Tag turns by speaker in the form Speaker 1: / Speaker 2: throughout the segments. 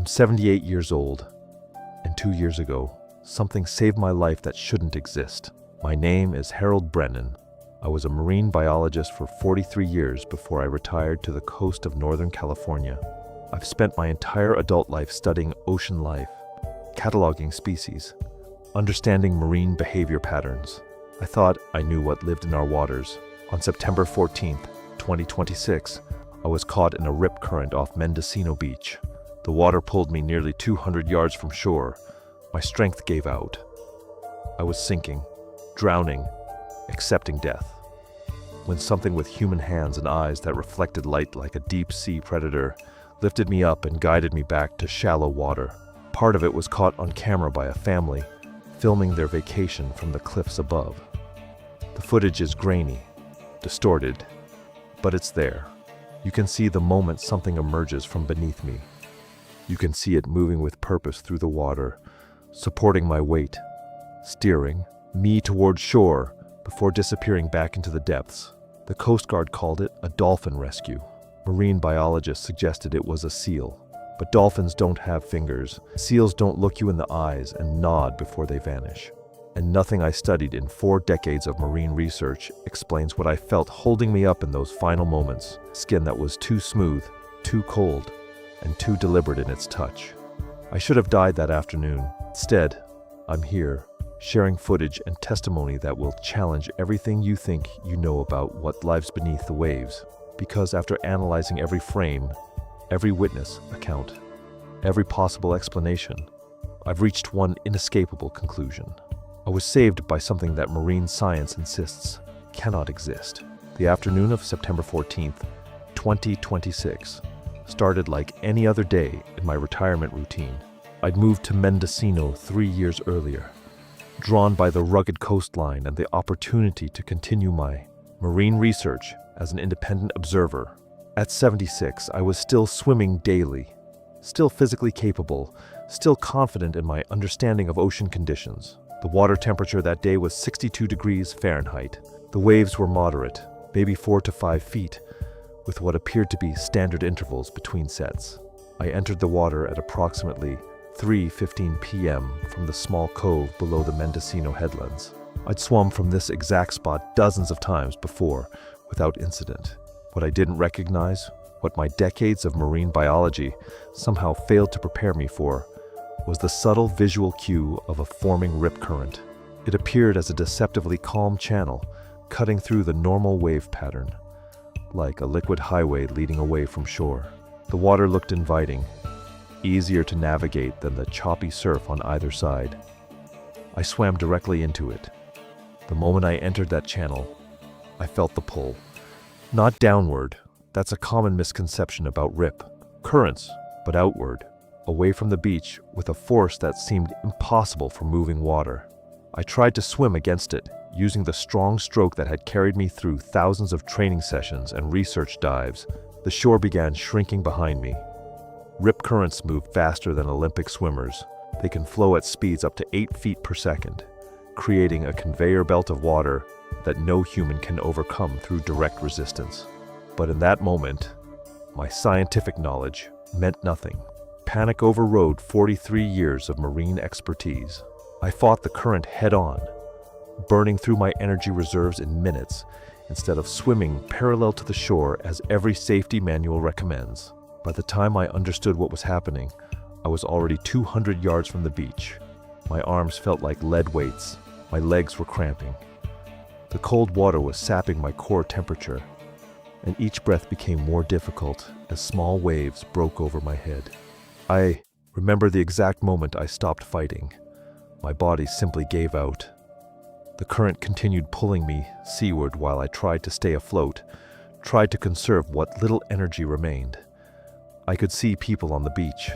Speaker 1: 78 years old, and 2 years ago, something saved my life that shouldn't exist. My name is Harold Brennan. I was a marine biologist for 43 years before I retired to the coast of Northern California. I've spent my entire adult life studying ocean life, cataloging species, understanding marine behavior patterns. I thought I knew what lived in our waters. On September 14th, 2026, I was caught in a rip current off Mendocino Beach. The water pulled me nearly 200 yards from shore. My strength gave out. I was sinking, drowning, accepting death, when something with human hands and eyes that reflected light like a deep-sea predator lifted me up and guided me back to shallow water. Part of it was caught on camera by a family, filming their vacation from the cliffs above. The footage is grainy, distorted, but it's there. You can see the moment something emerges from beneath me. You can see it moving with purpose through the water, supporting my weight, steering me toward shore before disappearing back into the depths. The Coast Guard called it a dolphin rescue. Marine biologists suggested it was a seal. But dolphins don't have fingers. Seals don't look you in the eyes and nod before they vanish. And nothing I studied in 4 decades of marine research explains what I felt holding me up in those final moments. Skin that was too smooth, too cold, and too deliberate in its touch. I should have died that afternoon. Instead, I'm here, sharing footage and testimony that will challenge everything you think you know about what lives beneath the waves. Because after analyzing every frame, every witness account, every possible explanation, I've reached one inescapable conclusion. I was saved by something that marine science insists cannot exist. The afternoon of September 14th, 2026, started like any other day in my retirement routine. I'd moved to Mendocino 3 years earlier, drawn by the rugged coastline and the opportunity to continue my marine research as an independent observer. At 76, I was still swimming daily, still physically capable, still confident in my understanding of ocean conditions. The water temperature that day was 62 degrees Fahrenheit. The waves were moderate, maybe 4 to 5 feet, with what appeared to be standard intervals between sets. I entered the water at approximately 3:15 p.m. from the small cove below the Mendocino headlands. I'd swum from this exact spot dozens of times before, without incident. What I didn't recognize, what my decades of marine biology somehow failed to prepare me for, was the subtle visual cue of a forming rip current. It appeared as a deceptively calm channel, cutting through the normal wave pattern, like a liquid highway leading away from shore. The water looked inviting, easier to navigate than the choppy surf on either side. I swam directly into it. The moment I entered that channel, I felt the pull. Not downward, that's a common misconception about rip currents, but outward, away from the beach with a force that seemed impossible for moving water. I tried to swim against it, using the strong stroke that had carried me through thousands of training sessions and research dives. The shore began shrinking behind me. Rip currents move faster than Olympic swimmers. They can flow at speeds up to 8 feet per second, creating a conveyor belt of water that no human can overcome through direct resistance. But in that moment, my scientific knowledge meant nothing. Panic overrode 43 years of marine expertise. I fought the current head-on, burning through my energy reserves in minutes instead of swimming parallel to the shore as every safety manual recommends. By the time I understood what was happening, I was already 200 yards from the beach. My arms felt like lead weights. My legs were cramping. The cold water was sapping my core temperature, and each breath became more difficult as small waves broke over my head. I remember the exact moment I stopped fighting. My body simply gave out. The current continued pulling me seaward while I tried to stay afloat, tried to conserve what little energy remained. I could see people on the beach,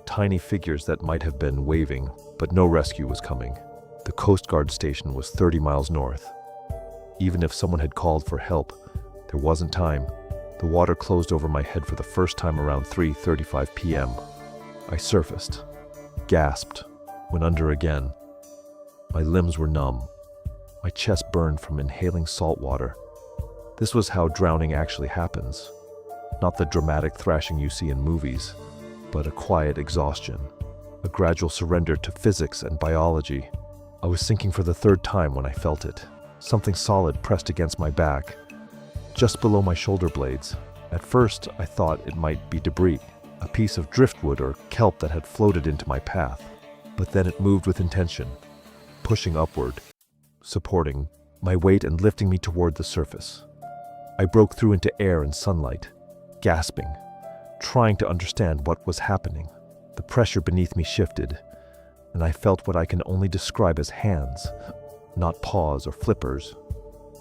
Speaker 1: tiny figures that might have been waving, but no rescue was coming. The Coast Guard station was 30 miles north. Even if someone had called for help, there wasn't time. The water closed over my head for the first time around 3:35 p.m. I surfaced, gasped, went under again. My limbs were numb. My chest burned from inhaling salt water. This was how drowning actually happens. Not the dramatic thrashing you see in movies, but a quiet exhaustion, a gradual surrender to physics and biology. I was sinking for the third time when I felt it. Something solid pressed against my back, just below my shoulder blades. At first, I thought it might be debris, a piece of driftwood or kelp that had floated into my path. But then it moved with intention, pushing upward, supporting my weight and lifting me toward the surface. I broke through into air and sunlight, gasping, trying to understand what was happening. The pressure beneath me shifted, and I felt what I can only describe as hands, not paws or flippers,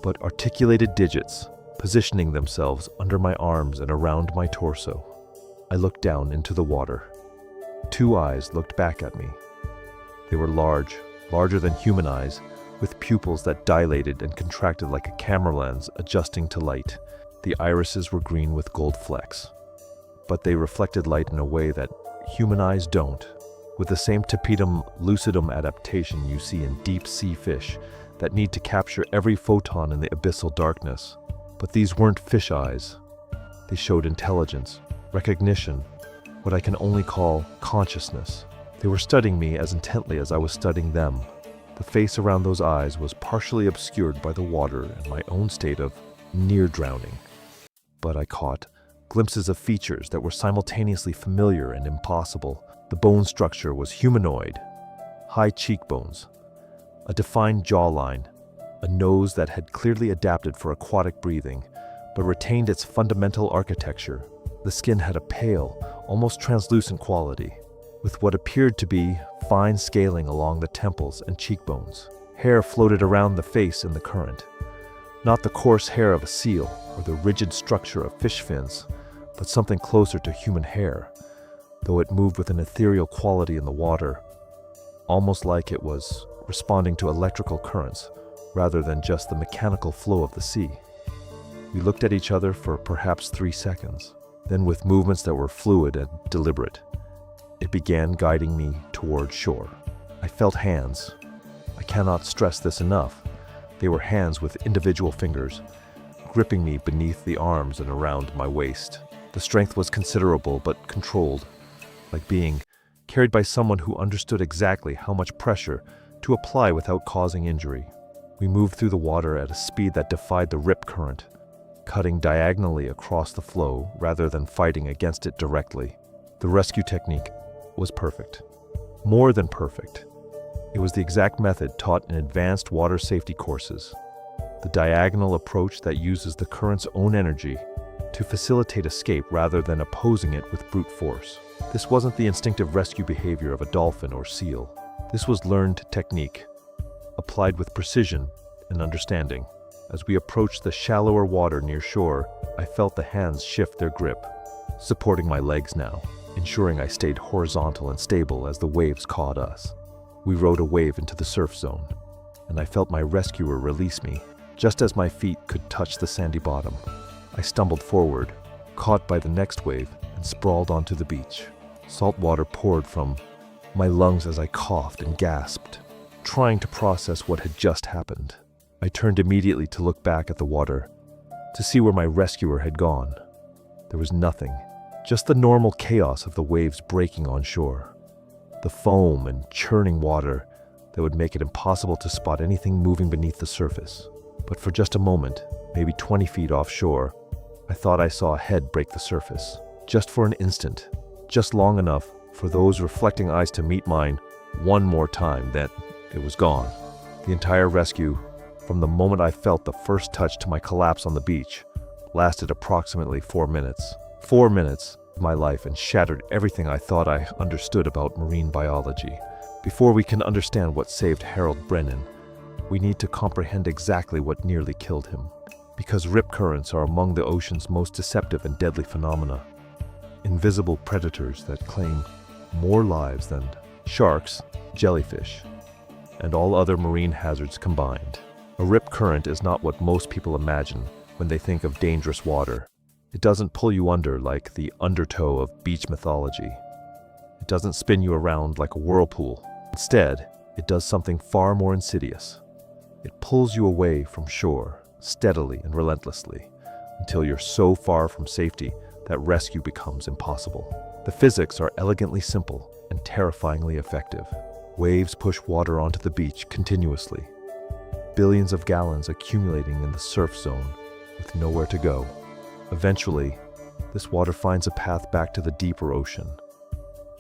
Speaker 1: but articulated digits positioning themselves under my arms and around my torso. I looked down into the water. Two eyes looked back at me. They were large, larger than human eyes, with pupils that dilated and contracted like a camera lens adjusting to light. The irises were green with gold flecks, but they reflected light in a way that human eyes don't, with the same tapetum lucidum adaptation you see in deep-sea fish that need to capture every photon in the abyssal darkness. But these weren't fish eyes. They showed intelligence, recognition, what I can only call consciousness. They were studying me as intently as I was studying them. The face around those eyes was partially obscured by the water and my own state of near drowning. But I caught glimpses of features that were simultaneously familiar and impossible. The bone structure was humanoid, high cheekbones, a defined jawline, a nose that had clearly adapted for aquatic breathing, but retained its fundamental architecture. The skin had a pale, almost translucent quality, with what appeared to be fine scaling along the temples and cheekbones. Hair floated around the face in the current, not the coarse hair of a seal or the rigid structure of fish fins, but something closer to human hair, though it moved with an ethereal quality in the water, almost like it was responding to electrical currents rather than just the mechanical flow of the sea. We looked at each other for perhaps 3 seconds. Then, with movements that were fluid and deliberate, it began guiding me toward shore. I felt hands. I cannot stress this enough. They were hands with individual fingers, gripping me beneath the arms and around my waist. The strength was considerable but controlled, like being carried by someone who understood exactly how much pressure to apply without causing injury. We moved through the water at a speed that defied the rip current, cutting diagonally across the flow rather than fighting against it directly. The rescue technique was perfect. More than perfect. It was the exact method taught in advanced water safety courses. The diagonal approach that uses the current's own energy to facilitate escape rather than opposing it with brute force. This wasn't the instinctive rescue behavior of a dolphin or seal. This was learned technique, applied with precision and understanding. As we approached the shallower water near shore, I felt the hands shift their grip, supporting my legs now, ensuring I stayed horizontal and stable as the waves caught us. We rode a wave into the surf zone, and I felt my rescuer release me, just as my feet could touch the sandy bottom. I stumbled forward, caught by the next wave, and sprawled onto the beach. Salt water poured from my lungs as I coughed and gasped, trying to process what had just happened. I turned immediately to look back at the water, to see where my rescuer had gone. There was nothing, just the normal chaos of the waves breaking on shore. The foam and churning water that would make it impossible to spot anything moving beneath the surface. But for just a moment, maybe 20 feet offshore, I thought I saw a head break the surface. Just for an instant, just long enough for those reflecting eyes to meet mine one more time, then it was gone. The entire rescue, from the moment I felt the first touch to my collapse on the beach, lasted approximately 4 minutes. 4 minutes of my life and shattered everything I thought I understood about marine biology. Before we can understand what saved Harold Brennan, we need to comprehend exactly what nearly killed him. Because rip currents are among the ocean's most deceptive and deadly phenomena. Invisible predators that claim more lives than sharks, jellyfish, and all other marine hazards combined. A rip current is not what most people imagine when they think of dangerous water. It doesn't pull you under like the undertow of beach mythology. It doesn't spin you around like a whirlpool. Instead, it does something far more insidious. It pulls you away from shore, steadily and relentlessly, until you're so far from safety that rescue becomes impossible. The physics are elegantly simple and terrifyingly effective. Waves push water onto the beach continuously, billions of gallons accumulating in the surf zone with nowhere to go. Eventually, this water finds a path back to the deeper ocean,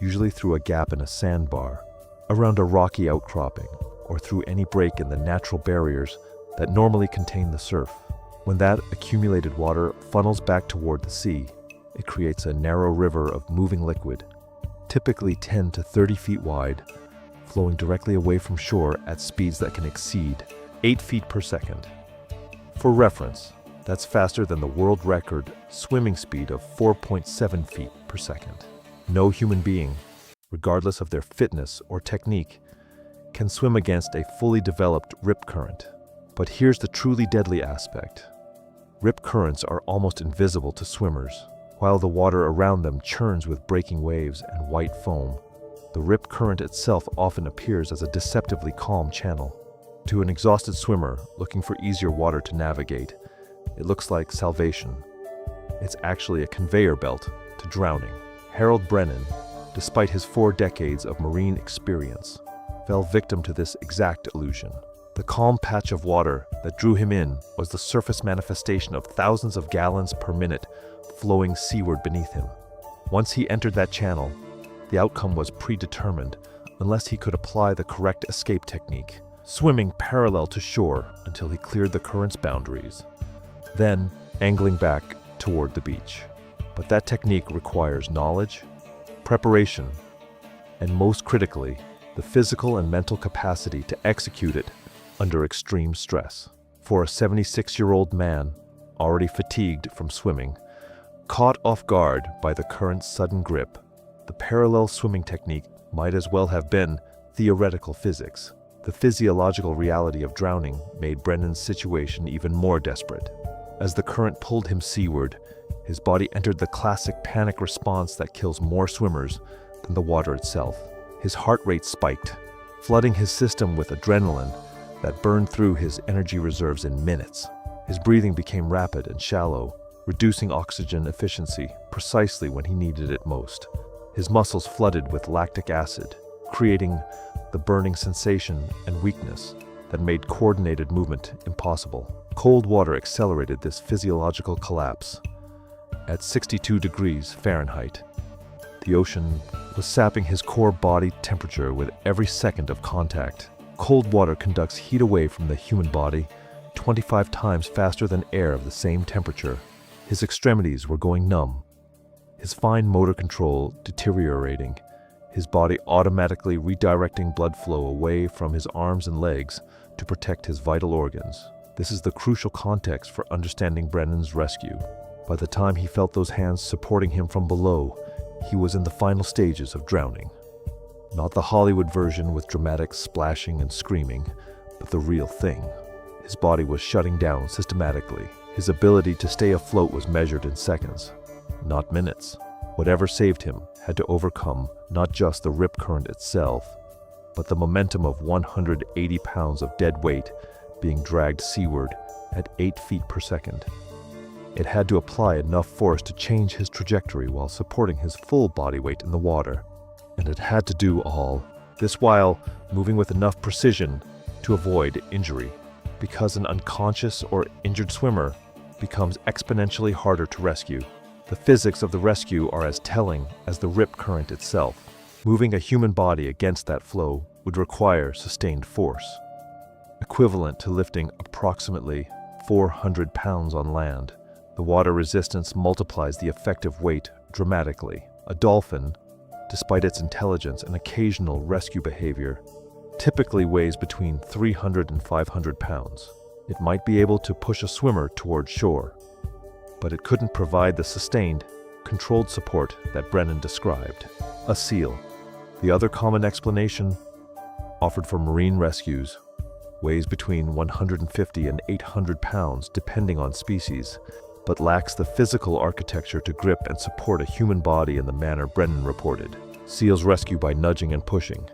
Speaker 1: usually through a gap in a sandbar, around a rocky outcropping, or through any break in the natural barriers that normally contain the surf. When that accumulated water funnels back toward the sea, it creates a narrow river of moving liquid, typically 10 to 30 feet wide, flowing directly away from shore at speeds that can exceed 8 feet per second. For reference, that's faster than the world record swimming speed of 4.7 feet per second. No human being, regardless of their fitness or technique, can swim against a fully developed rip current. But here's the truly deadly aspect. Rip currents are almost invisible to swimmers. While the water around them churns with breaking waves and white foam, the rip current itself often appears as a deceptively calm channel. To an exhausted swimmer looking for easier water to navigate, it looks like salvation. It's actually a conveyor belt to drowning. Harold Brennan, despite his 4 decades of marine experience, fell victim to this exact illusion. The calm patch of water that drew him in was the surface manifestation of thousands of gallons per minute flowing seaward beneath him. Once he entered that channel, the outcome was predetermined unless he could apply the correct escape technique, swimming parallel to shore until he cleared the current's boundaries, then angling back toward the beach. But that technique requires knowledge, preparation, and most critically, the physical and mental capacity to execute it under extreme stress. For a 76-year-old man, already fatigued from swimming, caught off guard by the current's sudden grip, the parallel swimming technique might as well have been theoretical physics. The physiological reality of drowning made Brennan's situation even more desperate. As the current pulled him seaward, his body entered the classic panic response that kills more swimmers than the water itself. His heart rate spiked, flooding his system with adrenaline that burned through his energy reserves in minutes. His breathing became rapid and shallow, reducing oxygen efficiency precisely when he needed it most. His muscles flooded with lactic acid, creating the burning sensation and weakness that made coordinated movement impossible. Cold water accelerated this physiological collapse. At 62 degrees Fahrenheit, the ocean was sapping his core body temperature with every second of contact. Cold water conducts heat away from the human body 25 times faster than air of the same temperature. His extremities were going numb, his fine motor control deteriorating, his body automatically redirecting blood flow away from his arms and legs to protect his vital organs. This is the crucial context for understanding Brennan's rescue. By the time he felt those hands supporting him from below, he was in the final stages of drowning. Not the Hollywood version with dramatic splashing and screaming, but the real thing. His body was shutting down systematically. His ability to stay afloat was measured in seconds, not minutes. Whatever saved him had to overcome not just the rip current itself, but the momentum of 180 pounds of dead weight being dragged seaward at 8 feet per second. It had to apply enough force to change his trajectory while supporting his full body weight in the water. And it had to do all this while moving with enough precision to avoid injury, because an unconscious or injured swimmer becomes exponentially harder to rescue. The physics of the rescue are as telling as the rip current itself. Moving a human body against that flow would require sustained force, equivalent to lifting approximately 400 pounds on land. The water resistance multiplies the effective weight dramatically. A dolphin, despite its intelligence and occasional rescue behavior, typically weighs between 300 and 500 pounds. It might be able to push a swimmer toward shore, but it couldn't provide the sustained, controlled support that Brennan described. A seal, the other common explanation offered for marine rescues, weighs between 150 and 800 pounds depending on species, but lacks the physical architecture to grip and support a human body in the manner Brennan reported. Seals rescue by nudging and pushing,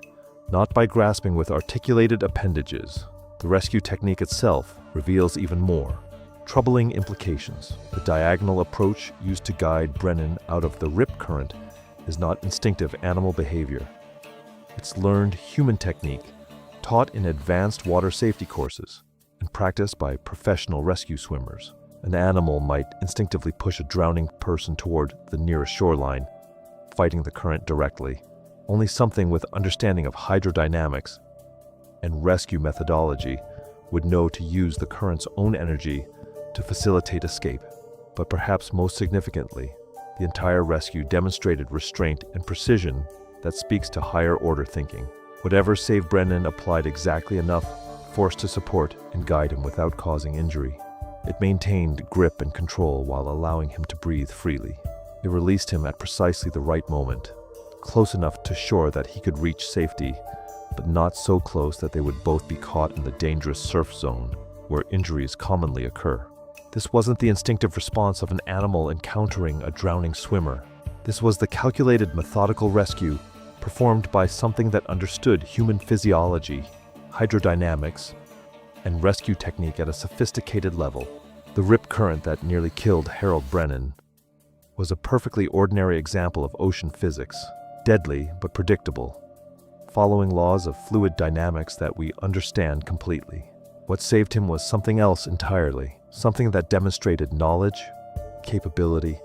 Speaker 1: not by grasping with articulated appendages. The rescue technique itself reveals even more. troubling implications. The diagonal approach used to guide Brennan out of the rip current is not instinctive animal behavior. It's learned human technique, taught in advanced water safety courses and practiced by professional rescue swimmers. An animal might instinctively push a drowning person toward the nearest shoreline, fighting the current directly. Only something with understanding of hydrodynamics and rescue methodology would know to use the current's own energy to facilitate escape. But perhaps most significantly, the entire rescue demonstrated restraint and precision that speaks to higher order thinking. Whatever saved Brennan applied exactly enough force to support and guide him without causing injury. It maintained grip and control while allowing him to breathe freely. It released him at precisely the right moment, close enough to shore that he could reach safety, but not so close that they would both be caught in the dangerous surf zone where injuries commonly occur. This wasn't the instinctive response of an animal encountering a drowning swimmer. This was the calculated, methodical rescue performed by something that understood human physiology, hydrodynamics, and rescue technique at a sophisticated level. The rip current that nearly killed Harold Brennan was a perfectly ordinary example of ocean physics, deadly but predictable, following laws of fluid dynamics that we understand completely. What saved him was something else entirely, something that demonstrated knowledge, capability,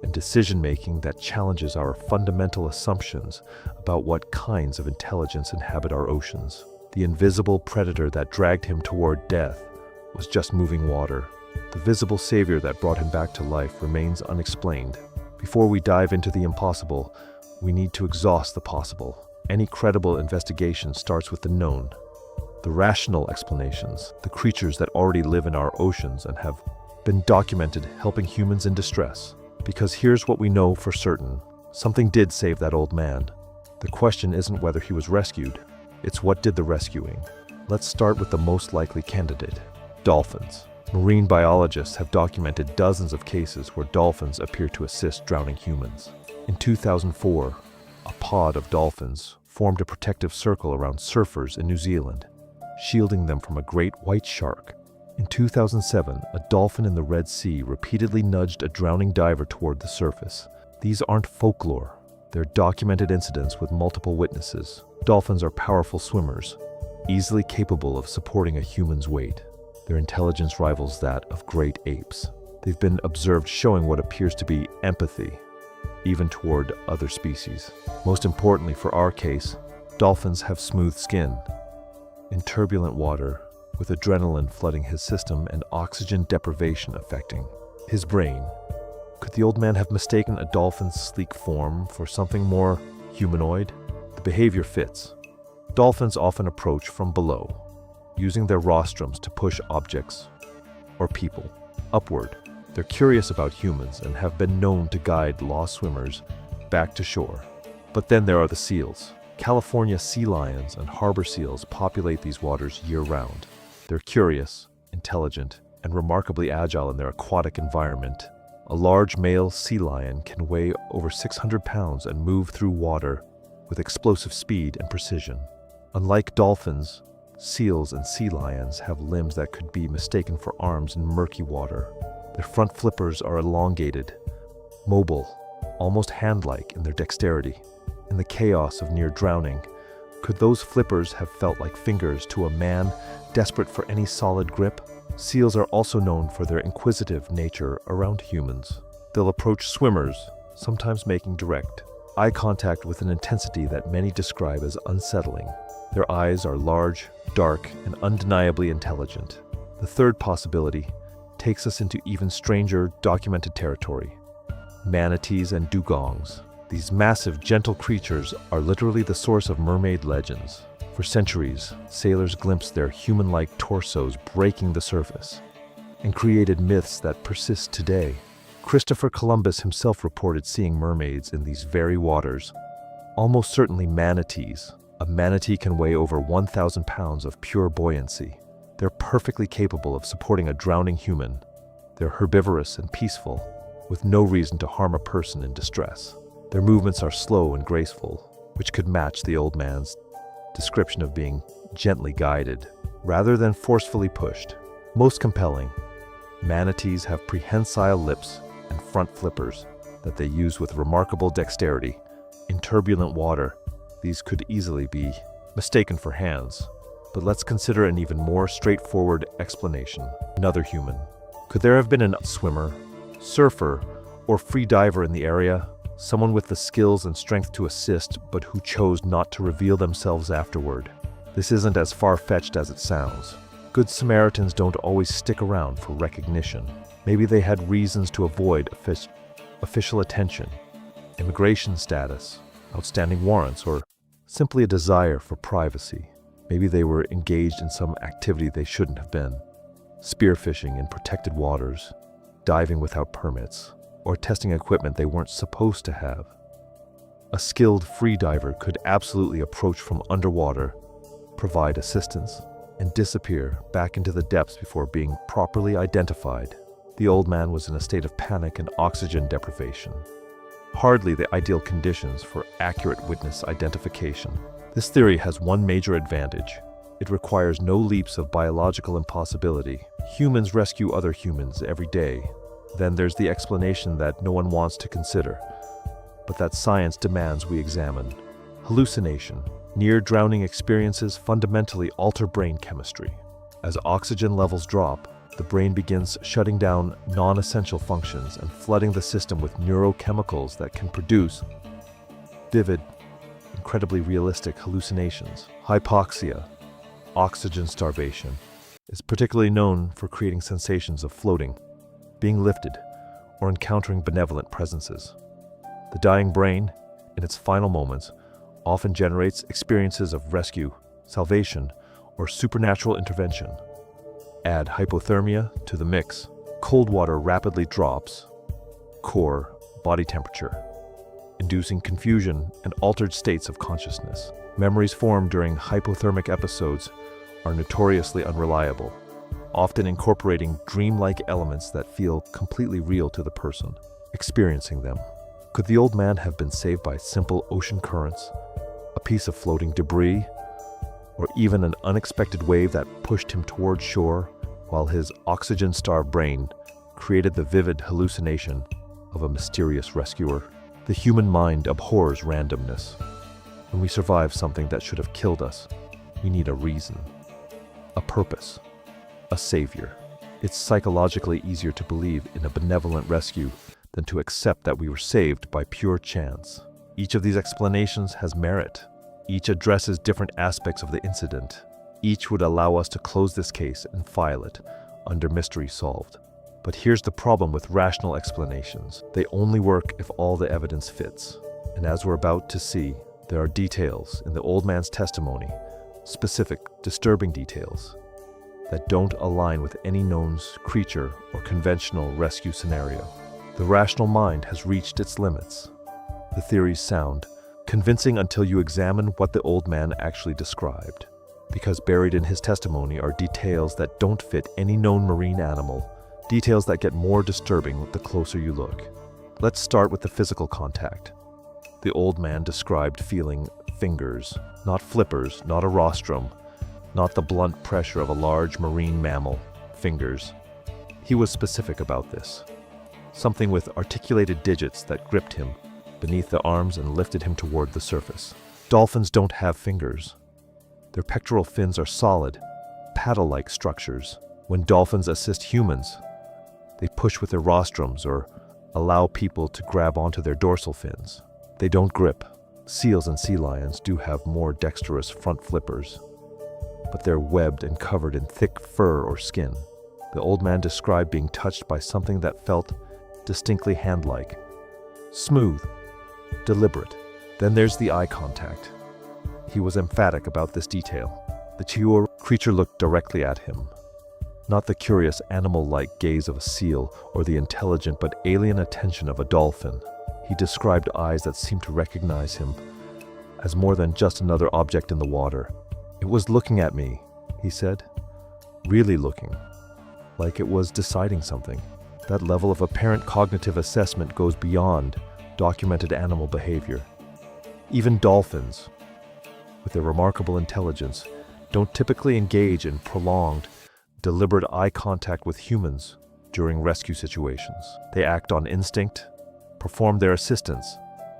Speaker 1: and decision-making that challenges our fundamental assumptions about what kinds of intelligence inhabit our oceans. The invisible predator that dragged him toward death was just moving water. The visible savior that brought him back to life remains unexplained. Before we dive into the impossible, we need to exhaust the possible. Any credible investigation starts with the known, the rational explanations, the creatures that already live in our oceans and have been documented helping humans in distress. Because here's what we know for certain. Something did save that old man. The question isn't whether he was rescued, it's what did the rescuing. Let's start with the most likely candidate, dolphins. Marine biologists have documented dozens of cases where dolphins appear to assist drowning humans. In 2004, a pod of dolphins formed a protective circle around surfers in New Zealand, shielding them from a great white shark. In 2007, a dolphin in the Red Sea repeatedly nudged a drowning diver toward the surface. These aren't folklore. They're documented incidents with multiple witnesses. Dolphins are powerful swimmers, easily capable of supporting a human's weight. Their intelligence rivals that of great apes. They've been observed showing what appears to be empathy, even toward other species. Most importantly for our case, dolphins have smooth skin. In turbulent water, with adrenaline flooding his system and oxygen deprivation affecting his brain, could the old man have mistaken a dolphin's sleek form for something more humanoid? The behavior fits. Dolphins often approach from below, using their rostrums to push objects or people upward. They're curious about humans and have been known to guide lost swimmers back to shore. But then there are the seals. California sea lions and harbor seals populate these waters year-round. They're curious, intelligent, and remarkably agile in their aquatic environment. A large male sea lion can weigh over 600 pounds and move through water with explosive speed and precision. Unlike dolphins, seals and sea lions have limbs that could be mistaken for arms in murky water. Their front flippers are elongated, mobile, almost hand-like in their dexterity. In the chaos of near drowning, could those flippers have felt like fingers to a man desperate for any solid grip? Seals are also known for their inquisitive nature around humans. They'll approach swimmers, sometimes making direct eye contact with an intensity that many describe as unsettling. Their eyes are large, dark, and undeniably intelligent. The third possibility takes us into even stranger documented territory: manatees and dugongs. These massive, gentle creatures are literally the source of mermaid legends. For centuries, sailors glimpsed their human-like torsos breaking the surface and created myths that persist today. Christopher Columbus himself reported seeing mermaids in these very waters, almost certainly manatees. A manatee can weigh over 1,000 pounds of pure buoyancy. They're perfectly capable of supporting a drowning human. They're herbivorous and peaceful, with no reason to harm a person in distress. Their movements are slow and graceful, which could match the old man's description of being gently guided, rather than forcefully pushed. Most compelling, Manatees have prehensile lips and front flippers that they use with remarkable dexterity. In turbulent water, these could easily be mistaken for hands. But let's consider an even more straightforward explanation. Another human. Could there have been a swimmer, surfer, or free diver in the area? Someone with the skills and strength to assist, but who chose not to reveal themselves afterward. This isn't as far-fetched as it sounds. Good Samaritans don't always stick around for recognition. Maybe they had reasons to avoid official attention, immigration status, outstanding warrants, or simply a desire for privacy. Maybe they were engaged in some activity they shouldn't have been. Spearfishing in protected waters, diving without permits, or testing equipment they weren't supposed to have. A skilled free diver could absolutely approach from underwater, provide assistance, and disappear back into the depths before being properly identified. The old man was in a state of panic and oxygen deprivation. Hardly the ideal conditions for accurate witness identification. This theory has one major advantage. It requires no leaps of biological impossibility. Humans rescue other humans every day. Then there's the explanation that no one wants to consider, but that science demands we examine. Hallucination. Near-drowning experiences fundamentally alter brain chemistry. As oxygen levels drop, the brain begins shutting down non-essential functions and flooding the system with neurochemicals that can produce vivid, incredibly realistic hallucinations. Hypoxia, oxygen starvation, is particularly known for creating sensations of floating, being lifted, or encountering benevolent presences. The dying brain, in its final moments, often generates experiences of rescue, salvation, or supernatural intervention. Add hypothermia to the mix. Cold water rapidly drops core body temperature, inducing confusion and altered states of consciousness. Memories formed during hypothermic episodes are notoriously unreliable, often incorporating dreamlike elements that feel completely real to the person experiencing them. Could the old man have been saved by simple ocean currents, a piece of floating debris, or even an unexpected wave that pushed him toward shore while his oxygen-starved brain created the vivid hallucination of a mysterious rescuer? The human mind abhors randomness. When we survive something that should have killed us, we need a reason, a purpose, a savior. It's psychologically easier to believe in a benevolent rescue than to accept that we were saved by pure chance. Each of these explanations has merit. Each addresses different aspects of the incident. Each would allow us to close this case and file it under mystery solved. But here's the problem with rational explanations. They only work if all the evidence fits. And as we're about to see, there are details in the old man's testimony, specific, disturbing details, that don't align with any known creature or conventional rescue scenario. The rational mind has reached its limits. The theories sound convincing until you examine what the old man actually described, because buried in his testimony are details that don't fit any known marine animal, details that get more disturbing the closer you look. Let's start with the physical contact. The old man described feeling fingers, not flippers, not a rostrum, not the blunt pressure of a large marine mammal, fingers. He was specific about this. Something with articulated digits that gripped him beneath the arms and lifted him toward the surface. Dolphins don't have fingers. Their pectoral fins are solid, paddle-like structures. When dolphins assist humans, they push with their rostrums or allow people to grab onto their dorsal fins. They don't grip. Seals and sea lions do have more dexterous front flippers, but they're webbed and covered in thick fur or skin. The old man described being touched by something that felt distinctly hand-like, smooth, deliberate. Then there's the eye contact. He was emphatic about this detail. The Chihuahua creature looked directly at him, not the curious animal-like gaze of a seal or the intelligent but alien attention of a dolphin. He described eyes that seemed to recognize him as more than just another object in the water. It was looking at me, he said, really looking, like it was deciding something. That level of apparent cognitive assessment goes beyond documented animal behavior. Even dolphins, with their remarkable intelligence, don't typically engage in prolonged, deliberate eye contact with humans during rescue situations. They act on instinct, perform their assistance,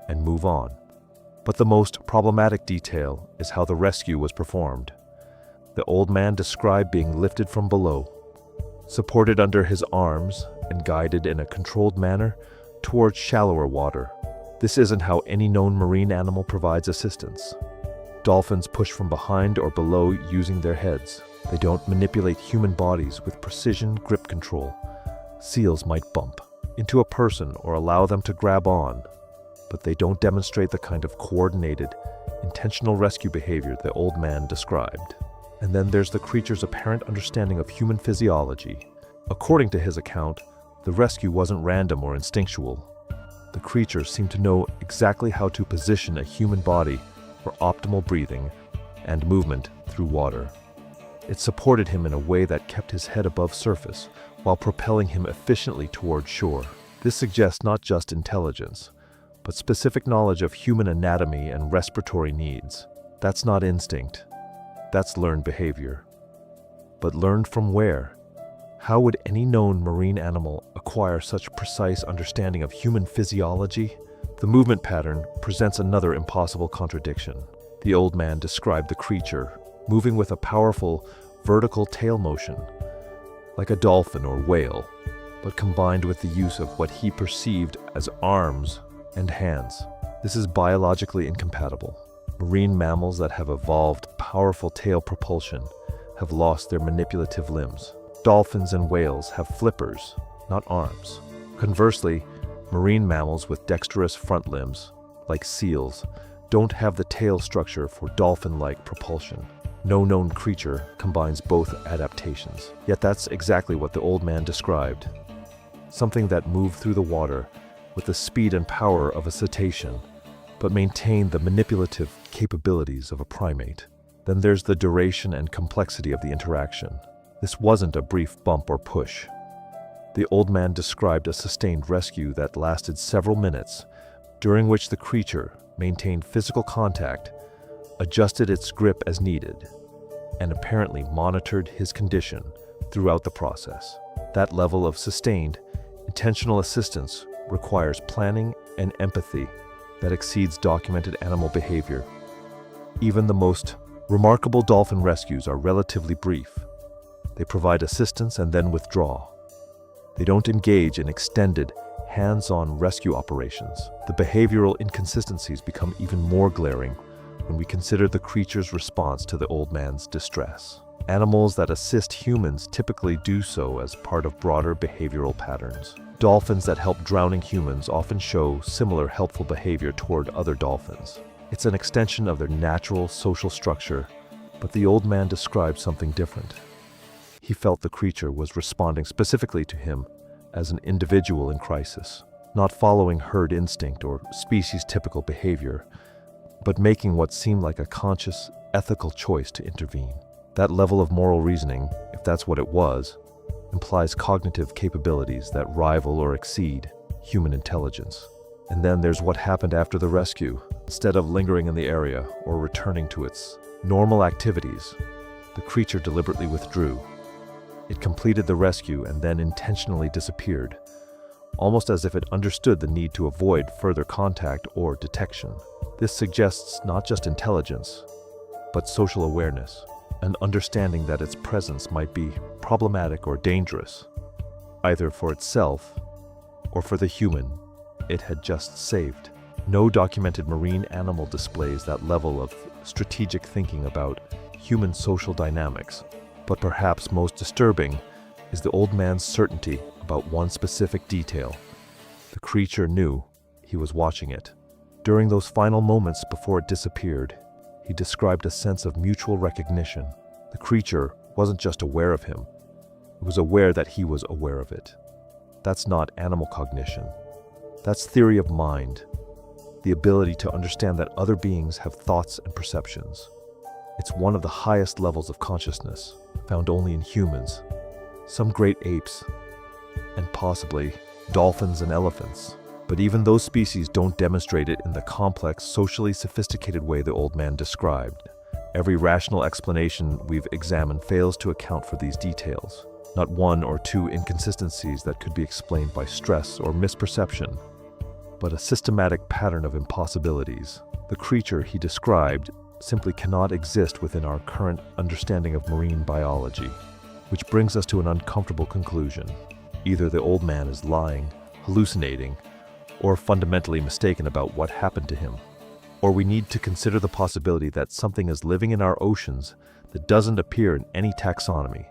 Speaker 1: and move on. But the most problematic detail is how the rescue was performed. The old man described being lifted from below, supported under his arms, and guided in a controlled manner towards shallower water. This isn't how any known marine animal provides assistance. Dolphins push from behind or below using their heads. They don't manipulate human bodies with precision grip control. Seals might bump into a person or allow them to grab on, but they don't demonstrate the kind of coordinated, intentional rescue behavior the old man described. And then there's the creature's apparent understanding of human physiology. According to his account, the rescue wasn't random or instinctual. The creature seemed to know exactly how to position a human body for optimal breathing and movement through water. It supported him in a way that kept his head above surface while propelling him efficiently toward shore. This suggests not just intelligence, but specific knowledge of human anatomy and respiratory needs. That's not instinct. That's learned behavior. But learned from where? How would any known marine animal acquire such precise understanding of human physiology? The movement pattern presents another impossible contradiction. The old man described the creature moving with a powerful vertical tail motion, like a dolphin or whale, but combined with the use of what he perceived as arms and hands. This is biologically incompatible. Marine mammals that have evolved powerful tail propulsion have lost their manipulative limbs. Dolphins and whales have flippers, not arms. Conversely, marine mammals with dexterous front limbs, like seals, don't have the tail structure for dolphin-like propulsion. No known creature combines both adaptations. Yet that's exactly what the old man described. Something that moved through the water with the speed and power of a cetacean, but maintained the manipulative capabilities of a primate. Then there's the duration and complexity of the interaction. This wasn't a brief bump or push. The old man described a sustained rescue that lasted several minutes, during which the creature maintained physical contact, adjusted its grip as needed, and apparently monitored his condition throughout the process. That level of sustained, intentional assistance requires planning and empathy that exceeds documented animal behavior. Even the most remarkable dolphin rescues are relatively brief. They provide assistance and then withdraw. They don't engage in extended, hands-on rescue operations. The behavioral inconsistencies become even more glaring when we consider the creature's response to the old man's distress. Animals that assist humans typically do so as part of broader behavioral patterns. Dolphins that help drowning humans often show similar helpful behavior toward other dolphins. It's an extension of their natural social structure, but the old man described something different. He felt the creature was responding specifically to him as an individual in crisis, not following herd instinct or species-typical behavior, but making what seemed like a conscious, ethical choice to intervene. That level of moral reasoning, if that's what it was, implies cognitive capabilities that rival or exceed human intelligence. And then there's what happened after the rescue. Instead of lingering in the area or returning to its normal activities, the creature deliberately withdrew. It completed the rescue and then intentionally disappeared, almost as if it understood the need to avoid further contact or detection. This suggests not just intelligence, but social awareness, an understanding that its presence might be problematic or dangerous, either for itself or for the human it had just saved. No documented marine animal displays that level of strategic thinking about human social dynamics, but perhaps most disturbing is the old man's certainty about one specific detail. The creature knew he was watching it. During those final moments before it disappeared, he described a sense of mutual recognition. The creature wasn't just aware of him, it was aware that he was aware of it. That's not animal cognition. That's theory of mind, the ability to understand that other beings have thoughts and perceptions. It's one of the highest levels of consciousness, found only in humans, some great apes, and possibly dolphins and elephants. But even those species don't demonstrate it in the complex, socially sophisticated way the old man described. Every rational explanation we've examined fails to account for these details. not one or two inconsistencies that could be explained by stress or misperception, but a systematic pattern of impossibilities. The creature he described simply cannot exist within our current understanding of marine biology, which brings us to an uncomfortable conclusion. Either the old man is lying, hallucinating, or fundamentally mistaken about what happened to him. Or we need to consider the possibility that something is living in our oceans that doesn't appear in any taxonomy,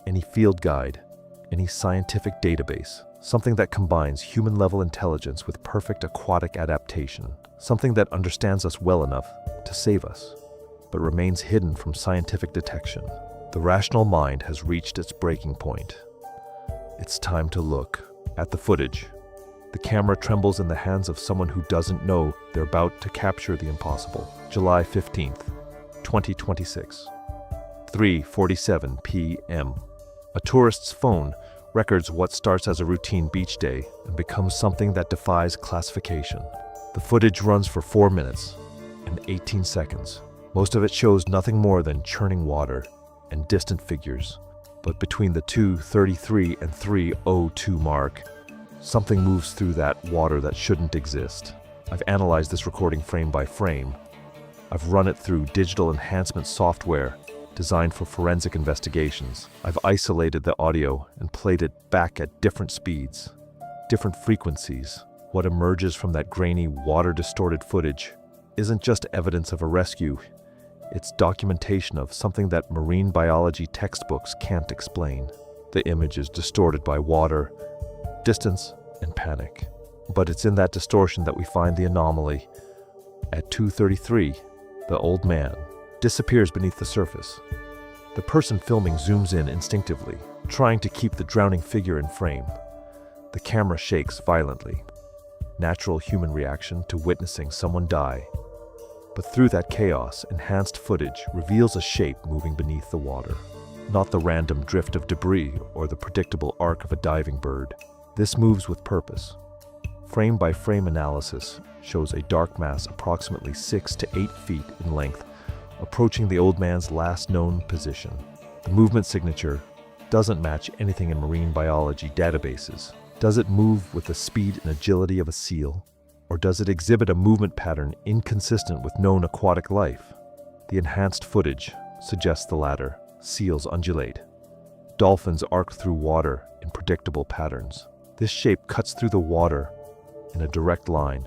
Speaker 1: any field guide, any scientific database. Something that combines human-level intelligence with perfect aquatic adaptation. Something that understands us well enough to save us, but remains hidden from scientific detection. The rational mind has reached its breaking point. It's time to look at the footage. The camera trembles in the hands of someone who doesn't know they're about to capture the impossible. July 15th, 2026, 3:47 p.m. A tourist's phone records what starts as a routine beach day and becomes something that defies classification. The footage runs for 4 minutes and 18 seconds. Most of it shows nothing more than churning water and distant figures. But between the 2:33 and 3:02 mark, something moves through that water that shouldn't exist. I've analyzed this recording frame by frame. I've run it through digital enhancement software designed for forensic investigations. I've isolated the audio and played it back at different speeds, different frequencies. What emerges from that grainy, water-distorted footage isn't just evidence of a rescue. It's documentation of something that marine biology textbooks can't explain. The image is distorted by water, distance, and panic. But it's in that distortion that we find the anomaly. At 2:33, the old man disappears beneath the surface. The person filming zooms in instinctively, trying to keep the drowning figure in frame. The camera shakes violently. Natural human reaction to witnessing someone die. But through that chaos, enhanced footage reveals a shape moving beneath the water. Not the random drift of debris or the predictable arc of a diving bird. This moves with purpose. Frame-by-frame analysis shows a dark mass approximately 6 to 8 feet in length, approaching the old man's last known position. The movement signature doesn't match anything in marine biology databases. Does it move with the speed and agility of a seal? Or does it exhibit a movement pattern inconsistent with known aquatic life? The enhanced footage suggests the latter. Seals undulate. Dolphins arc through water in predictable patterns. This shape cuts through the water in a direct line,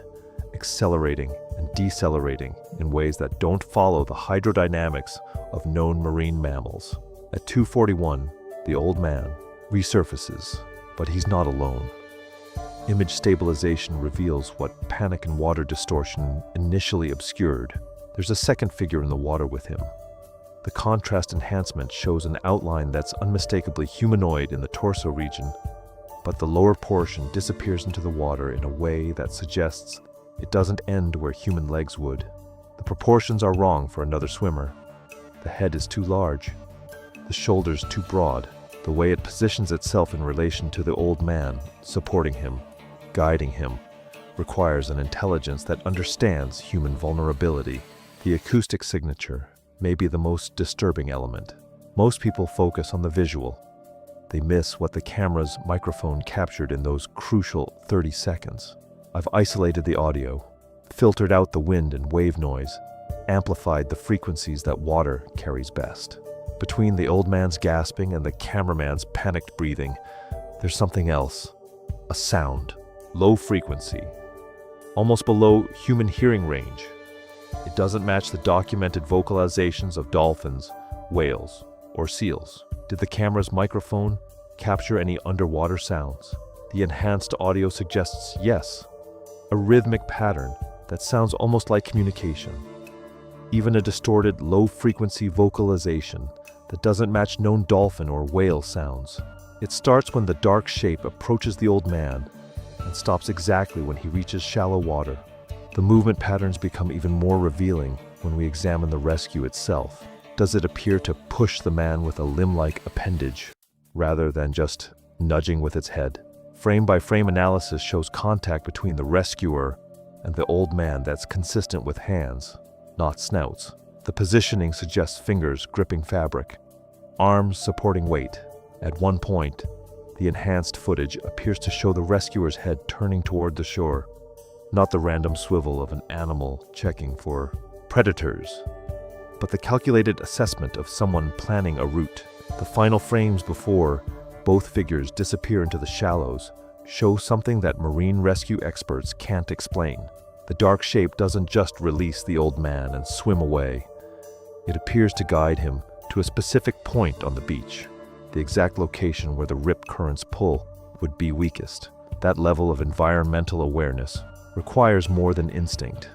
Speaker 1: accelerating and decelerating in ways that don't follow the hydrodynamics of known marine mammals. At 2:41, the old man resurfaces, but he's not alone. Image stabilization reveals what panic and water distortion initially obscured. There's a second figure in the water with him. The contrast enhancement shows an outline that's unmistakably humanoid in the torso region, but the lower portion disappears into the water in a way that suggests it doesn't end where human legs would. The proportions are wrong for another swimmer. The head is too large, the shoulders too broad. The way it positions itself in relation to the old man, supporting him, guiding him, requires an intelligence that understands human vulnerability. The acoustic signature may be the most disturbing element. Most people focus on the visual. They miss what the camera's microphone captured in those crucial 30 seconds. I've isolated the audio, filtered out the wind and wave noise, amplified the frequencies that water carries best. Between the old man's gasping and the cameraman's panicked breathing, there's something else. A sound, low frequency, almost below human hearing range. It doesn't match the documented vocalizations of dolphins, whales, or seals. Did the camera's microphone capture any underwater sounds? The enhanced audio suggests yes, a rhythmic pattern that sounds almost like communication. Even a distorted, low-frequency vocalization that doesn't match known dolphin or whale sounds. It starts when the dark shape approaches the old man and stops exactly when he reaches shallow water. The movement patterns become even more revealing when we examine the rescue itself. Does it appear to push the man with a limb-like appendage rather than just nudging with its head? Frame-by-frame analysis shows contact between the rescuer and the old man that's consistent with hands, not snouts. The positioning suggests fingers gripping fabric, arms supporting weight. At one point, the enhanced footage appears to show the rescuer's head turning toward the shore, not the random swivel of an animal checking for predators, but the calculated assessment of someone planning a route. The final frames before both figures disappear into the shallows show something that marine rescue experts can't explain. The dark shape doesn't just release the old man and swim away. It appears to guide him to a specific point on the beach, the exact location where the rip current's pull would be weakest. That level of environmental awareness requires more than instinct.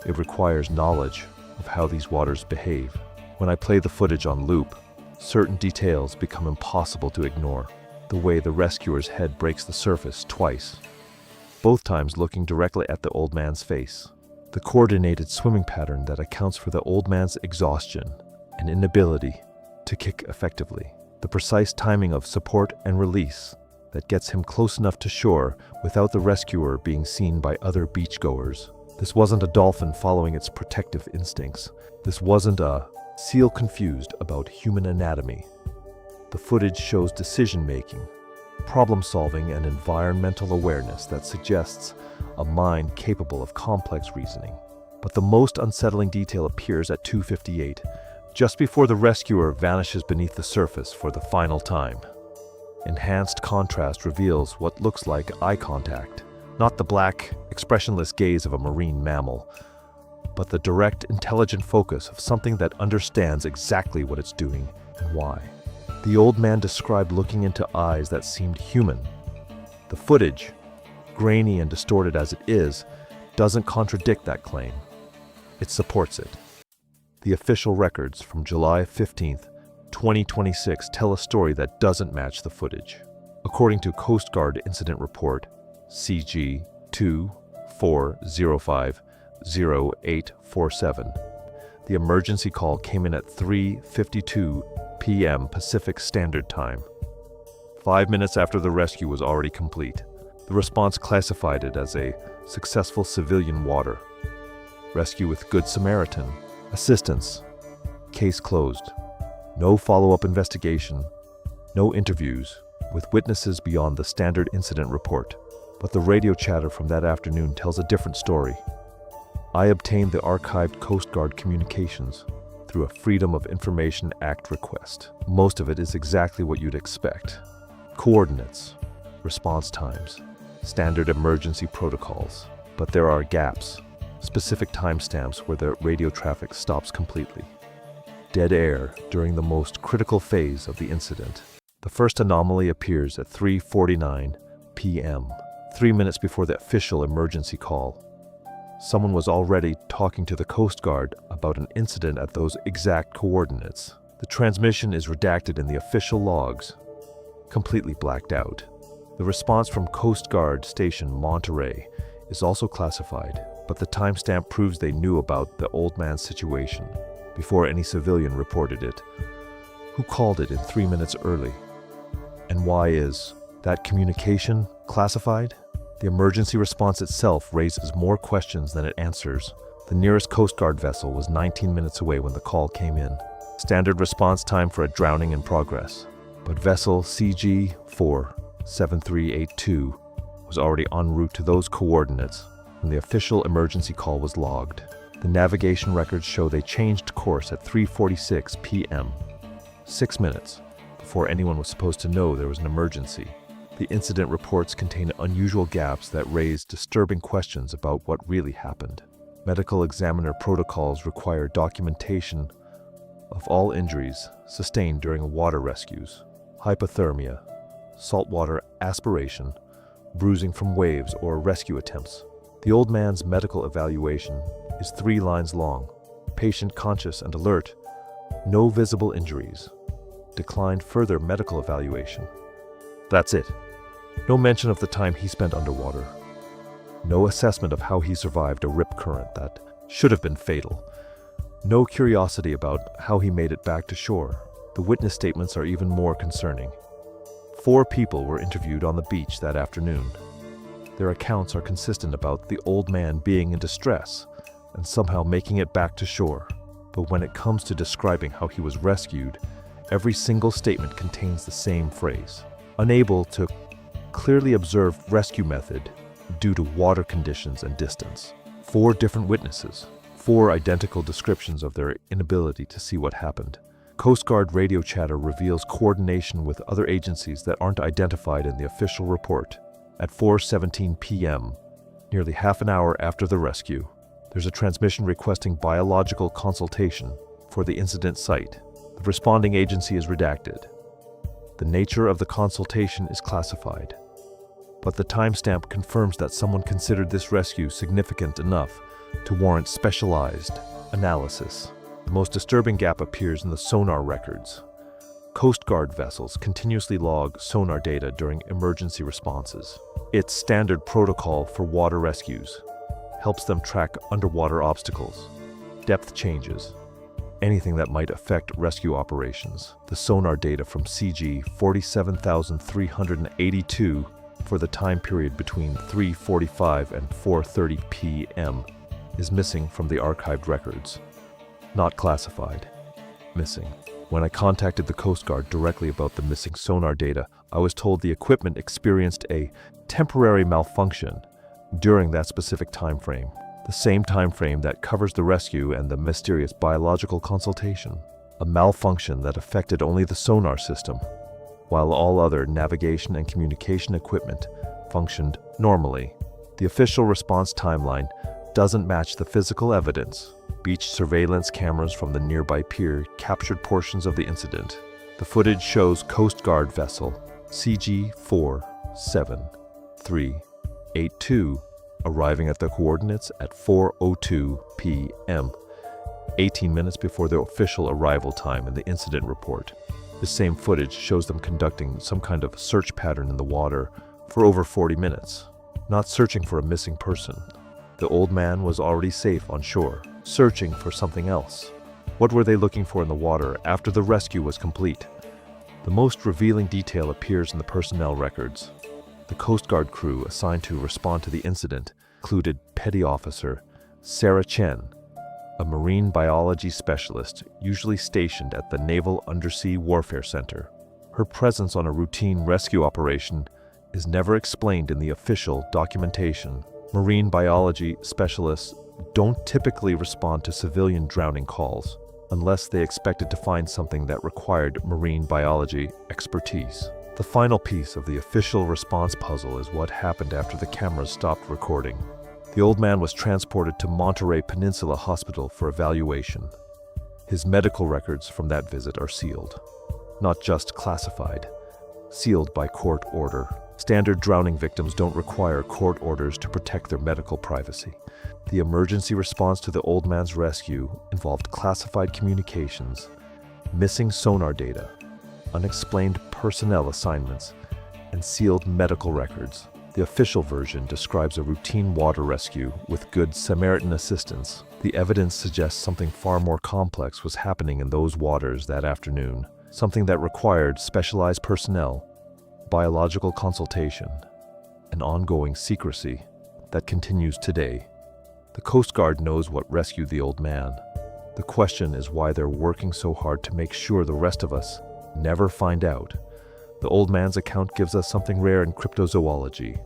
Speaker 1: It requires knowledge of how these waters behave. When I play the footage on loop, certain details become impossible to ignore. The way the rescuer's head breaks the surface twice, both times looking directly at the old man's face. The coordinated swimming pattern that accounts for the old man's exhaustion and inability to kick effectively. The precise timing of support and release that gets him close enough to shore without the rescuer being seen by other beachgoers. This wasn't a dolphin following its protective instincts. This wasn't a seal confused about human anatomy. The footage shows decision-making, problem-solving, and environmental awareness that suggests a mind capable of complex reasoning. But the most unsettling detail appears at 2:58, just before the rescuer vanishes beneath the surface for the final time. Enhanced contrast reveals what looks like eye contact, not the black, expressionless gaze of a marine mammal, but the direct, intelligent focus of something that understands exactly what it's doing and why. The old man described looking into eyes that seemed human. The footage, grainy and distorted as it is, doesn't contradict that claim. It supports it. The official records from July 15th, 2026 tell a story that doesn't match the footage. According to Coast Guard Incident Report, CG 24050847, the emergency call came in at 3:52 p.m. Pacific Standard Time. 5 minutes after the rescue was already complete. The response classified it as a successful civilian water rescue with Good Samaritan assistance. Case closed. No follow-up investigation, no interviews with witnesses beyond the standard incident report. But the radio chatter from that afternoon tells a different story. I obtained the archived Coast Guard communications through a Freedom of Information Act request. Most of it is exactly what you'd expect. Coordinates, response times, standard emergency protocols. But there are gaps, specific timestamps where the radio traffic stops completely. Dead air during the most critical phase of the incident. The first anomaly appears at 3:49 p.m., 3 minutes before the official emergency call. Someone was already talking to the Coast Guard about an incident at those exact coordinates. The transmission is redacted in the official logs, completely blacked out. The response from Coast Guard Station Monterey is also classified, but the timestamp proves they knew about the old man's situation before any civilian reported it. Who called it in 3 minutes early? And why is that communication classified? The emergency response itself raises more questions than it answers. The nearest Coast Guard vessel was 19 minutes away when the call came in. Standard response time for a drowning in progress. But vessel CG 47382 was already en route to those coordinates when the official emergency call was logged. The navigation records show they changed course at 3:46 p.m., 6 minutes before anyone was supposed to know there was an emergency. The incident reports contain unusual gaps that raise disturbing questions about what really happened. Medical examiner protocols require documentation of all injuries sustained during water rescues: hypothermia, saltwater aspiration, bruising from waves, or rescue attempts. The old man's medical evaluation is 3 lines long. Patient conscious and alert, no visible injuries. Declined further medical evaluation. That's it. No mention of the time he spent underwater. No assessment of how he survived a rip current that should have been fatal. No curiosity about how he made it back to shore. The witness statements are even more concerning. 4 people were interviewed on the beach that afternoon. Their accounts are consistent about the old man being in distress and somehow making it back to shore. But when it comes to describing how he was rescued, Every single statement contains the same phrase. Unable to clearly observe rescue method due to water conditions and distance. 4 different witnesses. 4 identical descriptions of their inability to see what happened. Coast Guard radio chatter reveals coordination with other agencies that aren't identified in the official report. At 4:17 p.m., nearly half an hour after the rescue, there's a transmission requesting biological consultation for the incident site. The responding agency is redacted. The nature of the consultation is classified, but the timestamp confirms that someone considered this rescue significant enough to warrant specialized analysis. The most disturbing gap appears in the sonar records. Coast Guard vessels continuously log sonar data during emergency responses. It's standard protocol for water rescues. Helps them track underwater obstacles, depth changes, anything that might affect rescue operations. The sonar data from CG 47,382 for the time period between 3:45 and 4:30 p.m. is missing from the archived records. Not classified. Missing. When I contacted the Coast Guard directly about the missing sonar data, I was told the equipment experienced a temporary malfunction during that specific time frame. The same time frame that covers the rescue and the mysterious biological consultation. A malfunction that affected only the sonar system, while all other navigation and communication equipment functioned normally. The official response timeline doesn't match the physical evidence. Beach surveillance cameras from the nearby pier captured portions of the incident. The footage shows Coast Guard vessel CG 47382 arriving at the coordinates at 4:02 p.m., 18 minutes before the official arrival time in the incident report. The same footage shows them conducting some kind of search pattern in the water for over 40 minutes, not searching for a missing person. The old man was already safe on shore, searching for something else. What were they looking for in the water after the rescue was complete? The most revealing detail appears in the personnel records. The Coast Guard crew assigned to respond to the incident included Petty Officer Sarah Chen, a marine biology specialist usually stationed at the Naval Undersea Warfare Center. Her presence on a routine rescue operation is never explained in the official documentation. Marine biology specialists don't typically respond to civilian drowning calls unless they expected to find something that required marine biology expertise. The final piece of the official response puzzle is what happened after the cameras stopped recording. The old man was transported to Monterey Peninsula Hospital for evaluation. His medical records from that visit are sealed. Not just classified, sealed by court order. Standard drowning victims don't require court orders to protect their medical privacy. The emergency response to the old man's rescue involved classified communications, missing sonar data, unexplained personnel assignments, and sealed medical records. The official version describes a routine water rescue with good Samaritan assistance. The evidence suggests something far more complex was happening in those waters that afternoon, something that required specialized personnel, biological consultation, and ongoing secrecy that continues today. The Coast Guard knows what rescued the old man. The question is why they're working so hard to make sure the rest of us never find out. The old man's account gives us something rare in cryptozoology,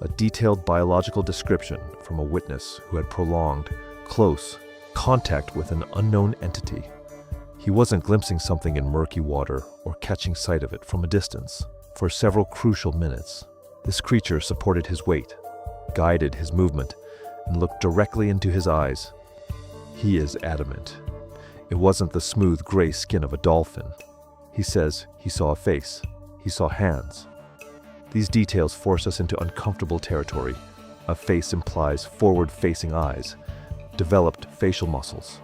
Speaker 1: a detailed biological description from a witness who had prolonged, close contact with an unknown entity. He wasn't glimpsing something in murky water or catching sight of it from a distance. For several crucial minutes, this creature supported his weight, guided his movement, and looked directly into his eyes. He is adamant. It wasn't the smooth gray skin of a dolphin. He says he saw a face. He saw hands. These details force us into uncomfortable territory. A face implies forward-facing eyes, developed facial muscles,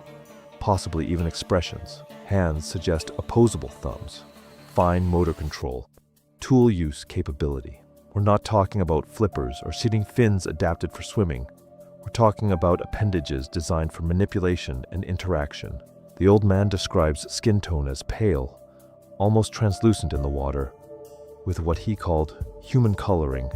Speaker 1: possibly even expressions. Hands suggest opposable thumbs, fine motor control, tool use capability. We're not talking about flippers or seating fins adapted for swimming. We're talking about appendages designed for manipulation and interaction. The old man describes skin tone as pale, almost translucent in the water, with what he called human coloring,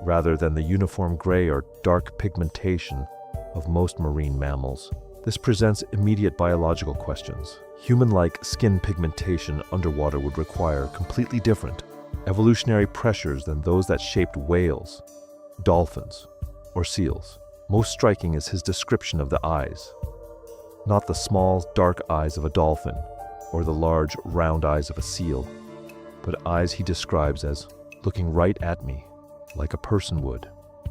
Speaker 1: rather than the uniform gray or dark pigmentation of most marine mammals. This presents immediate biological questions. Human-like skin pigmentation underwater would require completely different evolutionary pressures than those that shaped whales, dolphins, or seals. Most striking is his description of the eyes. Not the small, dark eyes of a dolphin or the large, round eyes of a seal, but eyes he describes as looking right at me, like a person would.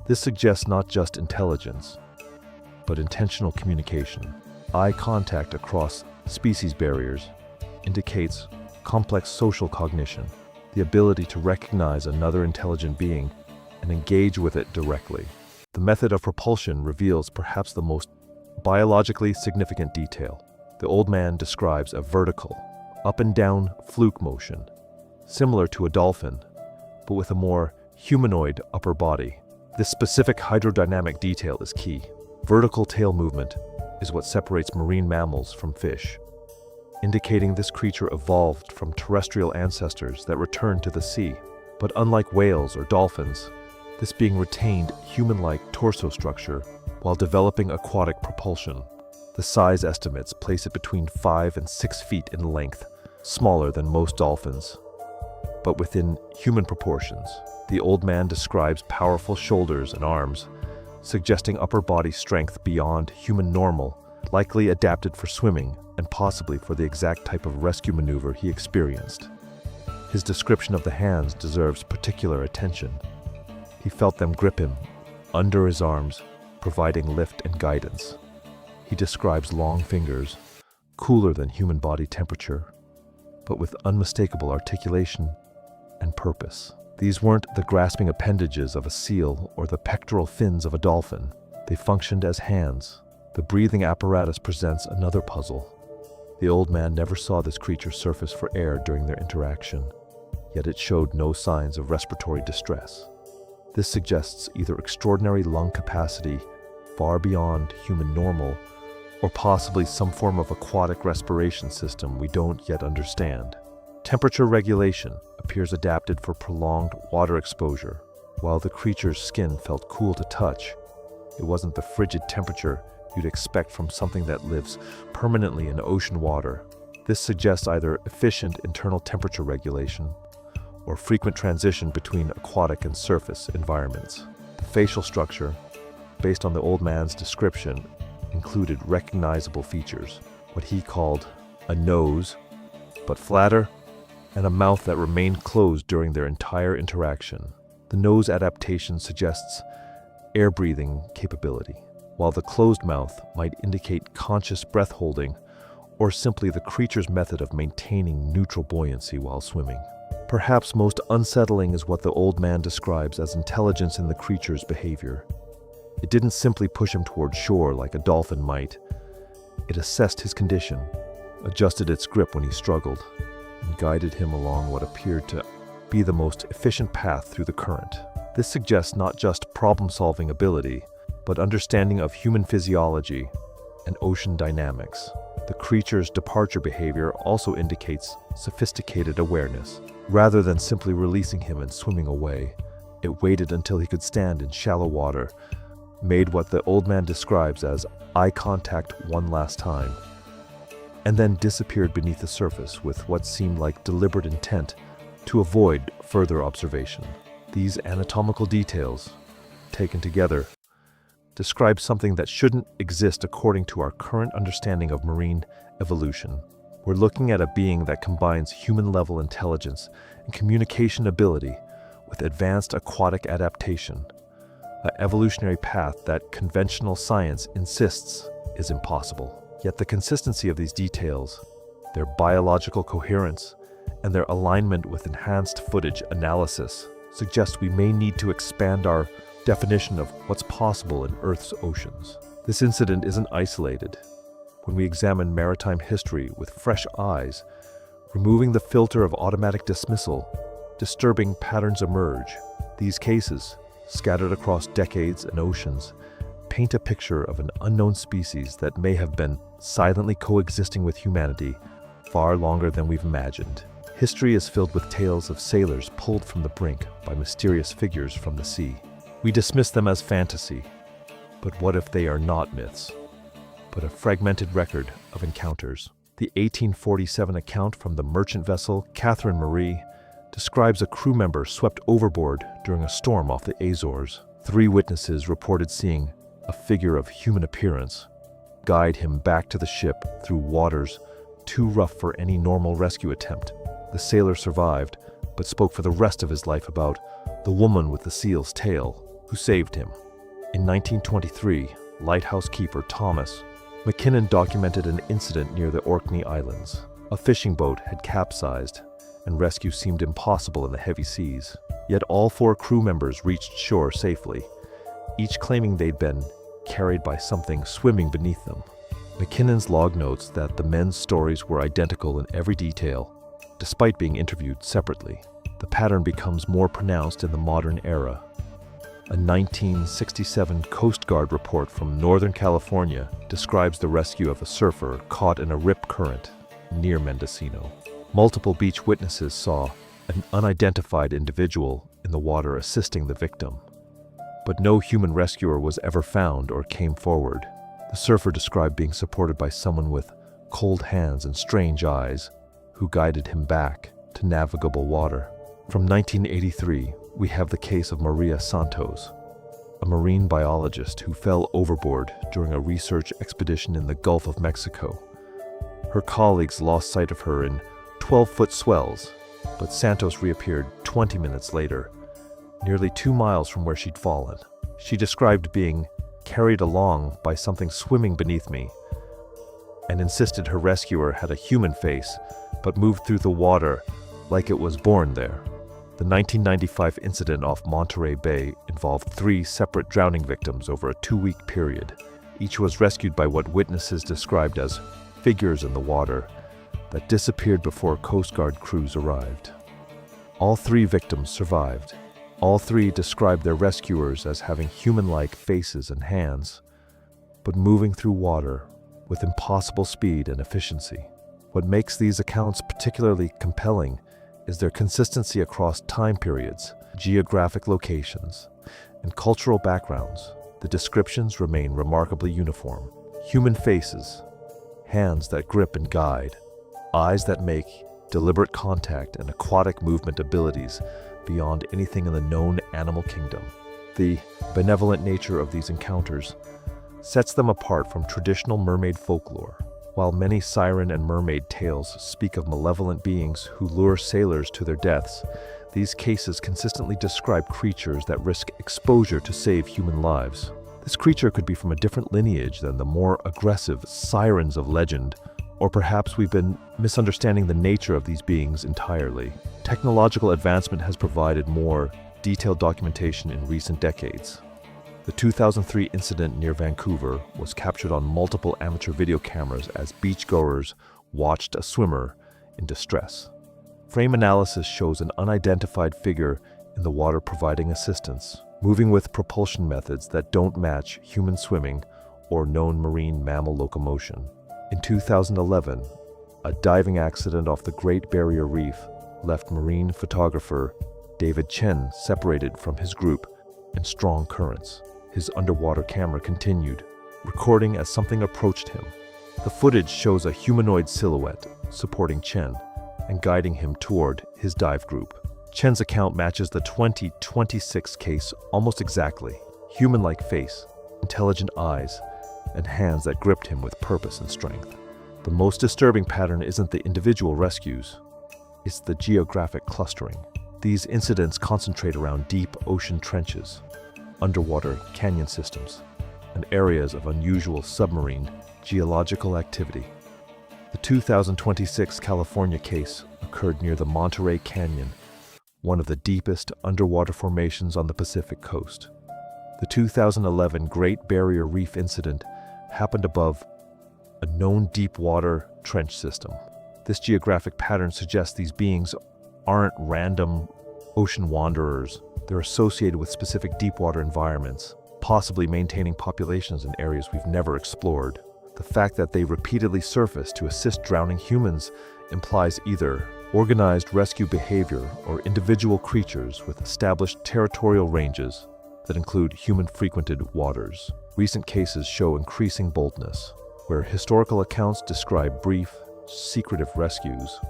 Speaker 1: This suggests not just intelligence, but intentional communication. Eye contact across species barriers indicates complex social cognition, the ability to recognize another intelligent being and engage with it directly. The method of propulsion reveals perhaps the most biologically significant detail. The old man describes a vertical, up and down fluke motion, similar to a dolphin, but with a more humanoid upper body. This specific hydrodynamic detail is key. Vertical tail movement is what separates marine mammals from fish, indicating this creature evolved from terrestrial ancestors that returned to the sea. But unlike whales or dolphins, this being retained human-like torso structure while developing aquatic propulsion. The size estimates place it between 5 and 6 feet in length, smaller than most dolphins, but within human proportions. The old man describes powerful shoulders and arms, suggesting upper body strength beyond human normal, likely adapted for swimming and possibly for the exact type of rescue maneuver he experienced. His description of the hands deserves particular attention. He felt them grip him under his arms, providing lift and guidance. He describes long fingers, cooler than human body temperature, but with unmistakable articulation and purpose. These weren't the grasping appendages of a seal or the pectoral fins of a dolphin. They functioned as hands. The breathing apparatus presents another puzzle. The old man never saw this creature surface for air during their interaction, yet it showed no signs of respiratory distress. This suggests either extraordinary lung capacity far beyond human normal, or possibly some form of aquatic respiration system we don't yet understand. Temperature regulation appears adapted for prolonged water exposure. While the creature's skin felt cool to touch, it wasn't the frigid temperature you'd expect from something that lives permanently in ocean water. This suggests either efficient internal temperature regulation or frequent transition between aquatic and surface environments. The facial structure, based on the old man's description, included recognizable features, what he called a nose, but flatter, and a mouth that remained closed during their entire interaction. The nose adaptation suggests air-breathing capability, while the closed mouth might indicate conscious breath holding or simply the creature's method of maintaining neutral buoyancy while swimming. Perhaps most unsettling is what the old man describes as intelligence in the creature's behavior. It didn't simply push him toward shore like a dolphin might. It assessed his condition, adjusted its grip when he struggled, and guided him along what appeared to be the most efficient path through the current. This suggests not just problem-solving ability, but understanding of human physiology and ocean dynamics. The creature's departure behavior also indicates sophisticated awareness. Rather than simply releasing him and swimming away, it waited until he could stand in shallow water, made what the old man describes as eye contact one last time, and then disappeared beneath the surface with what seemed like deliberate intent to avoid further observation. These anatomical details, taken together, describe something that shouldn't exist according to our current understanding of marine evolution. We're looking at a being that combines human-level intelligence and communication ability with advanced aquatic adaptation, an evolutionary path that conventional science insists is impossible. Yet the consistency of these details, their biological coherence, and their alignment with enhanced footage analysis suggest we may need to expand our definition of what's possible in Earth's oceans. This incident isn't isolated. When we examine maritime history with fresh eyes, removing the filter of automatic dismissal, disturbing patterns emerge. These cases, scattered across decades and oceans, paint a picture of an unknown species that may have been silently coexisting with humanity far longer than we've imagined. History is filled with tales of sailors pulled from the brink by mysterious figures from the sea. We dismiss them as fantasy, but what if they are not myths, but a fragmented record of encounters. The 1847 account from the merchant vessel Catherine Marie describes a crew member swept overboard during a storm off the Azores. 3 witnesses reported seeing a figure of human appearance guide him back to the ship through waters too rough for any normal rescue attempt. The sailor survived, but spoke for the rest of his life about the woman with the seal's tail who saved him. In 1923, lighthouse keeper Thomas McKinnon documented an incident near the Orkney Islands. A fishing boat had capsized, and rescue seemed impossible in the heavy seas. Yet all 4 crew members reached shore safely, each claiming they'd been carried by something swimming beneath them. McKinnon's log notes that the men's stories were identical in every detail, despite being interviewed separately. The pattern becomes more pronounced in the modern era. A 1967 Coast Guard report from Northern California describes the rescue of a surfer caught in a rip current near Mendocino. Multiple beach witnesses saw an unidentified individual in the water assisting the victim, but no human rescuer was ever found or came forward. The surfer described being supported by someone with cold hands and strange eyes who guided him back to navigable water. From 1983, we have the case of Maria Santos, a marine biologist who fell overboard during a research expedition in the Gulf of Mexico. Her colleagues lost sight of her in 12-foot swells, but Santos reappeared 20 minutes later, nearly 2 miles from where she'd fallen. She described being carried along by something swimming beneath me, and insisted her rescuer had a human face, but moved through the water like it was born there. The 1995 incident off Monterey Bay involved 3 separate drowning victims over a 2-week period. Each was rescued by what witnesses described as figures in the water that disappeared before Coast Guard crews arrived. All 3 victims survived. All 3 described their rescuers as having human-like faces and hands, but moving through water with impossible speed and efficiency. What makes these accounts particularly compelling is their consistency across time periods, geographic locations, and cultural backgrounds. The descriptions remain remarkably uniform. Human faces, hands that grip and guide, eyes that make deliberate contact, and aquatic movement abilities beyond anything in the known animal kingdom. The benevolent nature of these encounters sets them apart from traditional mermaid folklore. While many siren and mermaid tales speak of malevolent beings who lure sailors to their deaths, these cases consistently describe creatures that risk exposure to save human lives. This creature could be from a different lineage than the more aggressive sirens of legend, or perhaps we've been misunderstanding the nature of these beings entirely. Technological advancement has provided more detailed documentation in recent decades. The 2003 incident near Vancouver was captured on multiple amateur video cameras as beachgoers watched a swimmer in distress. Frame analysis shows an unidentified figure in the water providing assistance, moving with propulsion methods that don't match human swimming or known marine mammal locomotion. In 2011, a diving accident off the Great Barrier Reef left marine photographer David Chen separated from his group in strong currents. His underwater camera continued, recording as something approached him. The footage shows a humanoid silhouette supporting Chen and guiding him toward his dive group. Chen's account matches the 2026 case almost exactly. Human-like face, intelligent eyes, and hands that gripped him with purpose and strength. The most disturbing pattern isn't the individual rescues, it's the geographic clustering. These incidents concentrate around deep ocean trenches, underwater canyon systems, and areas of unusual submarine geological activity. The 2026 California case occurred near the Monterey Canyon, one of the deepest underwater formations on the Pacific coast. The 2011 Great Barrier Reef incident happened above a known deep water trench system. This geographic pattern suggests these beings aren't random ocean wanderers. They're associated with specific deep water environments, possibly maintaining populations in areas we've never explored. The fact that they repeatedly surface to assist drowning humans implies either organized rescue behavior or individual creatures with established territorial ranges that include human-frequented waters. Recent cases show increasing boldness. Where historical accounts describe brief, secretive rescues,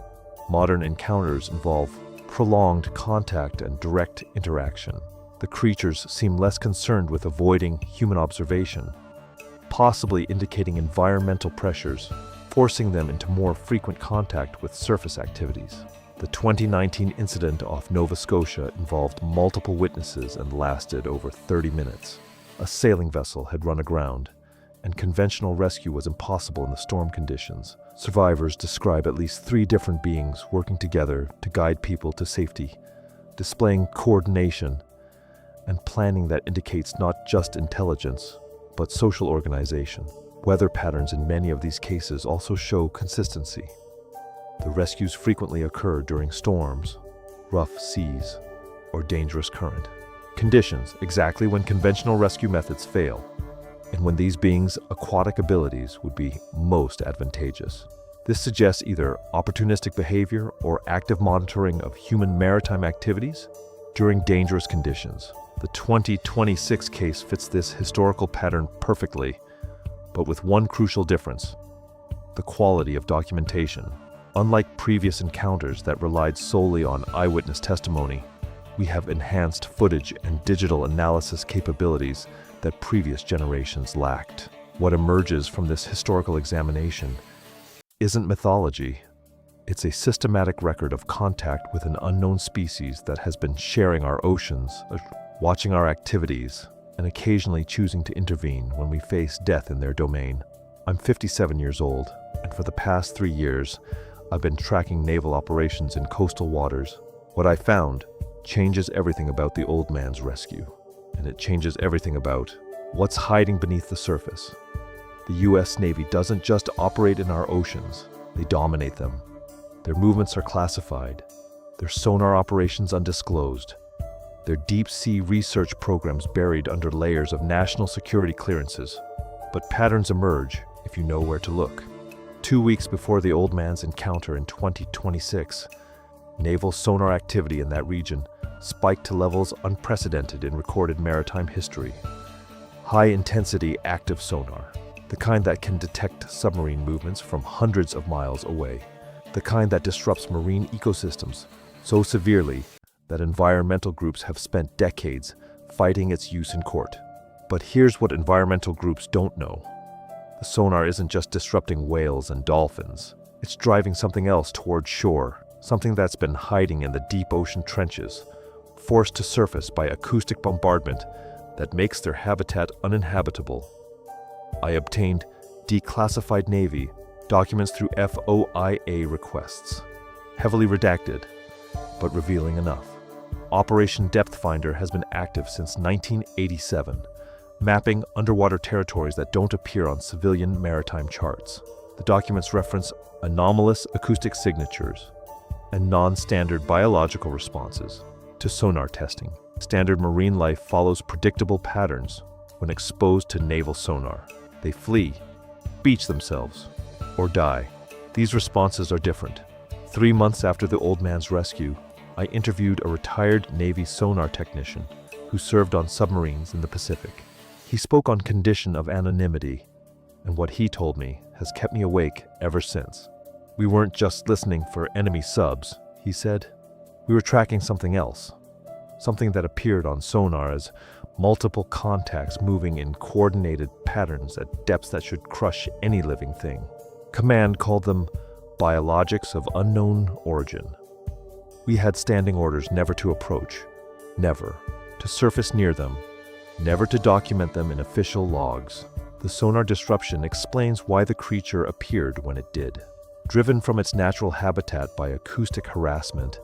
Speaker 1: modern encounters involve prolonged contact and direct interaction. The creatures seem less concerned with avoiding human observation, possibly indicating environmental pressures, forcing them into more frequent contact with surface activities. The 2019 incident off Nova Scotia involved multiple witnesses and lasted over 30 minutes. A sailing vessel had run aground, and conventional rescue was impossible in the storm conditions. Survivors describe at least 3 different beings working together to guide people to safety, displaying coordination and planning that indicates not just intelligence, but social organization. Weather patterns in many of these cases also show consistency. The rescues frequently occur during storms, rough seas, or dangerous current. Conditions exactly when conventional rescue methods fail, and when these beings' aquatic abilities would be most advantageous. This suggests either opportunistic behavior or active monitoring of human maritime activities during dangerous conditions. The 2026 case fits this historical pattern perfectly, but with one crucial difference: the quality of documentation. Unlike previous encounters that relied solely on eyewitness testimony, we have enhanced footage and digital analysis capabilities that previous generations lacked. What emerges from this historical examination isn't mythology. It's a systematic record of contact with an unknown species that has been sharing our oceans, watching our activities, and occasionally choosing to intervene when we face death in their domain. I'm 57 years old, and for the past 3 years, I've been tracking naval operations in coastal waters. What I found changes everything about the old man's rescue, and it changes everything about what's hiding beneath the surface. The U.S. Navy doesn't just operate in our oceans, they dominate them. Their movements are classified, their sonar operations undisclosed, their deep-sea research programs buried under layers of national security clearances. But patterns emerge if you know where to look. 2 weeks before the old man's encounter in 2026, naval sonar activity in that region spiked to levels unprecedented in recorded maritime history. High-intensity active sonar, the kind that can detect submarine movements from hundreds of miles away, the kind that disrupts marine ecosystems so severely that environmental groups have spent decades fighting its use in court. But here's what environmental groups don't know. The sonar isn't just disrupting whales and dolphins. It's driving something else toward shore, something that's been hiding in the deep ocean trenches, forced to surface by acoustic bombardment that makes their habitat uninhabitable. I obtained declassified Navy documents through FOIA requests, heavily redacted, but revealing enough. Operation Depth Finder has been active since 1987, mapping underwater territories that don't appear on civilian maritime charts. The documents reference anomalous acoustic signatures and non-standard biological responses to sonar testing. Standard marine life follows predictable patterns when exposed to naval sonar. They flee, beach themselves, or die. These responses are different. 3 months after the old man's rescue, I interviewed a retired Navy sonar technician who served on submarines in the Pacific. He spoke on condition of anonymity, and what he told me has kept me awake ever since. We weren't just listening for enemy subs, he said. We were tracking something else, something that appeared on sonar as multiple contacts moving in coordinated patterns at depths that should crush any living thing. Command called them biologics of unknown origin. We had standing orders never to approach, never to surface near them, never to document them in official logs. The sonar disruption explains why the creature appeared when it did. Driven from its natural habitat by acoustic harassment,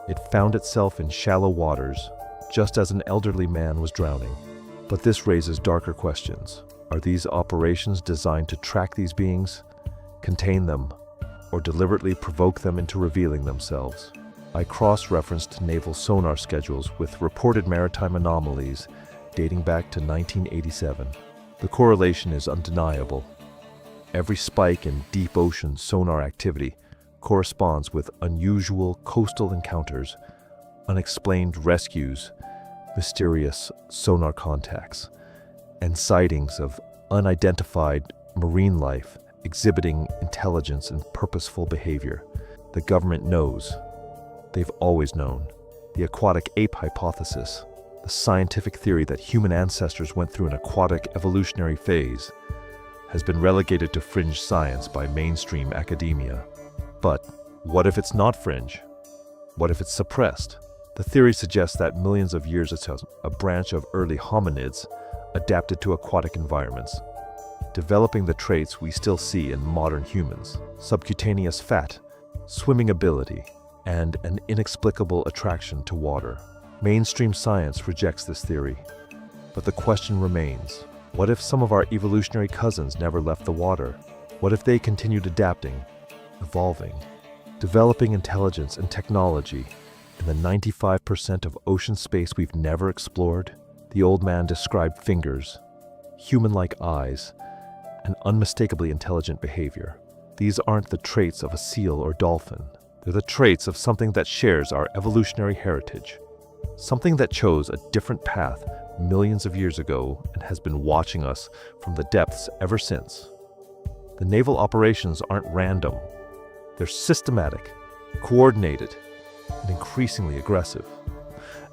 Speaker 1: it found itself in shallow waters, just as an elderly man was drowning. But this raises darker questions. Are these operations designed to track these beings, contain them, or deliberately provoke them into revealing themselves? I cross-referenced naval sonar schedules with reported maritime anomalies dating back to 1987. The correlation is undeniable. Every spike in deep ocean sonar activity corresponds with unusual coastal encounters, unexplained rescues, mysterious sonar contacts, and sightings of unidentified marine life exhibiting intelligence and purposeful behavior. The government knows. They've always known. The aquatic ape hypothesis, the scientific theory that human ancestors went through an aquatic evolutionary phase, has been relegated to fringe science by mainstream academia. But what if it's not fringe? What if it's suppressed? The theory suggests that millions of years ago, a branch of early hominids adapted to aquatic environments, developing the traits we still see in modern humans: subcutaneous fat, swimming ability, and an inexplicable attraction to water. Mainstream science rejects this theory, but the question remains: what if some of our evolutionary cousins never left the water? What if they continued adapting, evolving, developing intelligence and technology in the 95% of ocean space we've never explored? The old man described fingers, human-like eyes, and unmistakably intelligent behavior. These aren't the traits of a seal or dolphin. They're the traits of something that shares our evolutionary heritage, something that chose a different path millions of years ago and has been watching us from the depths ever since. The naval operations aren't random. They're systematic, coordinated, and increasingly aggressive,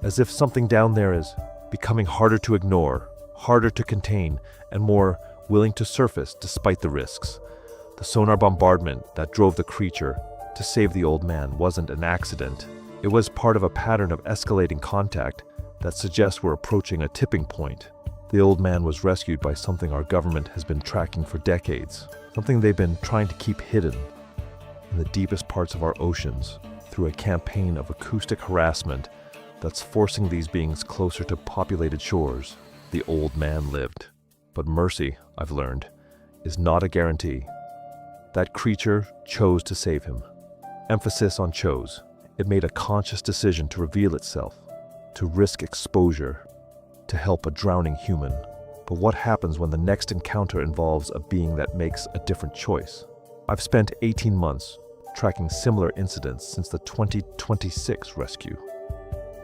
Speaker 1: as if something down there is becoming harder to ignore, harder to contain, and more willing to surface despite the risks. The sonar bombardment that drove the creature to save the old man wasn't an accident. It was part of a pattern of escalating contact that suggests we're approaching a tipping point. The old man was rescued by something our government has been tracking for decades, something they've been trying to keep hidden in the deepest parts of our oceans through a campaign of acoustic harassment that's forcing these beings closer to populated shores. The old man lived. But mercy, I've learned, is not a guarantee. That creature chose to save him. Emphasis on chose. It made a conscious decision to reveal itself, to risk exposure, to help a drowning human. But what happens when the next encounter involves a being that makes a different choice? I've spent 18 months tracking similar incidents since the 2026 rescue.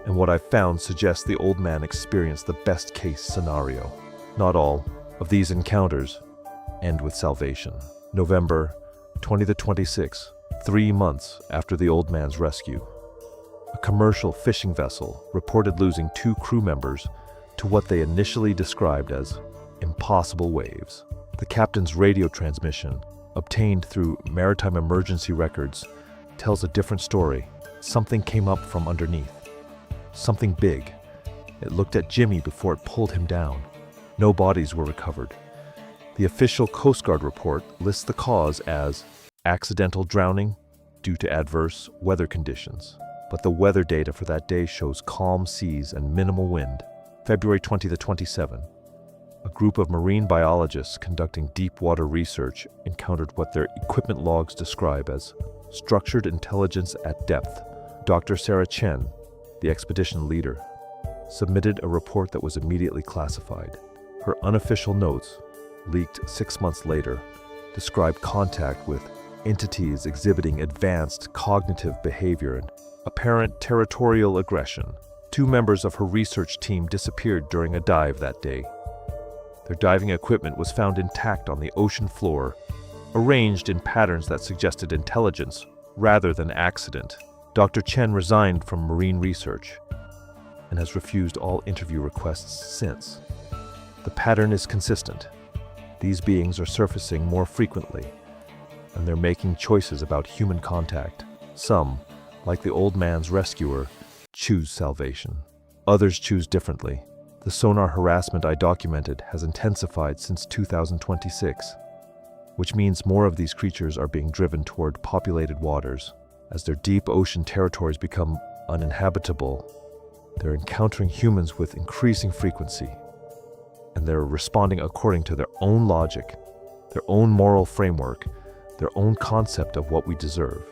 Speaker 1: And what I've found suggests the old man experienced the best-case scenario. Not all of these encounters end with salvation. November 2026, 3 months after the old man's rescue. A commercial fishing vessel reported losing 2 crew members to what they initially described as impossible waves. The captain's radio transmission, obtained through maritime emergency records, tells a different story. Something came up from underneath. Something big. It looked at Jimmy before it pulled him down. No bodies were recovered. The official Coast Guard report lists the cause as accidental drowning due to adverse weather conditions. But the weather data for that day shows calm seas and minimal wind. February 20 to 27. A group of marine biologists conducting deep water research encountered what their equipment logs describe as structured intelligence at depth. Dr. Sarah Chen, the expedition leader, submitted a report that was immediately classified. Her unofficial notes, leaked 6 months later, described contact with entities exhibiting advanced cognitive behavior and apparent territorial aggression. 2 members of her research team disappeared during a dive that day. Their diving equipment was found intact on the ocean floor, arranged in patterns that suggested intelligence rather than accident. Dr. Chen resigned from marine research and has refused all interview requests since. The pattern is consistent. These beings are surfacing more frequently, and they're making choices about human contact. Some, like the old man's rescuer, choose salvation. Others choose differently. The sonar harassment I documented has intensified since 2026, which means more of these creatures are being driven toward populated waters. As their deep ocean territories become uninhabitable, they're encountering humans with increasing frequency, and they're responding according to their own logic, their own moral framework, their own concept of what we deserve.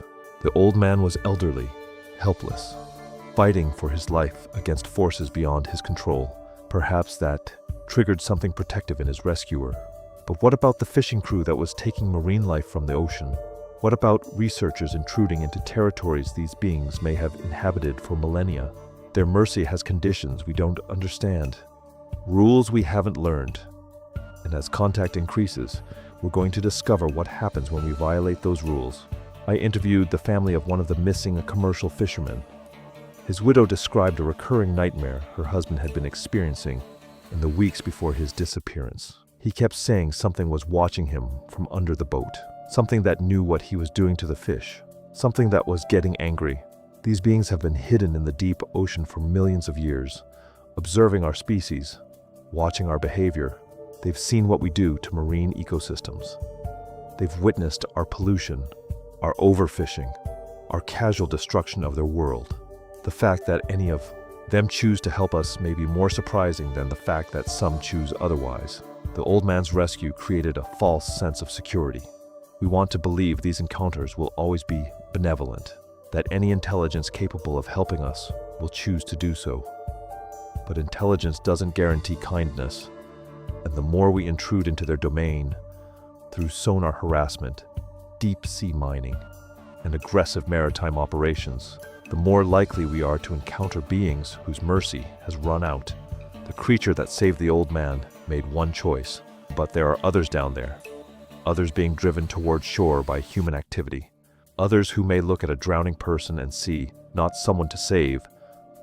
Speaker 1: The old man was elderly, helpless, fighting for his life against forces beyond his control. Perhaps that triggered something protective in his rescuer. But what about the fishing crew that was taking marine life from the ocean? What about researchers intruding into territories these beings may have inhabited for millennia? Their mercy has conditions we don't understand, rules we haven't learned, And as contact increases, we're going to discover what happens when we violate those rules. I interviewed the family of one of the missing commercial fishermen. His widow described a recurring nightmare her husband had been experiencing in the weeks before his disappearance. He kept saying something was watching him from under the boat, something that knew what he was doing to the fish, something that was getting angry. These beings have been hidden in the deep ocean for millions of years, observing our species, watching our behavior. They've seen what we do to marine ecosystems. They've witnessed our pollution, our overfishing, our casual destruction of their world. The fact that any of them choose to help us may be more surprising than the fact that some choose otherwise. The old man's rescue created a false sense of security. We want to believe these encounters will always be benevolent, that any intelligence capable of helping us will choose to do so. But intelligence doesn't guarantee kindness, and the more we intrude into their domain through sonar harassment, deep sea mining, and aggressive maritime operations, the more likely we are to encounter beings whose mercy has run out. The creature that saved the old man made one choice, but there are others down there, others being driven toward shore by human activity, others who may look at a drowning person and see not someone to save,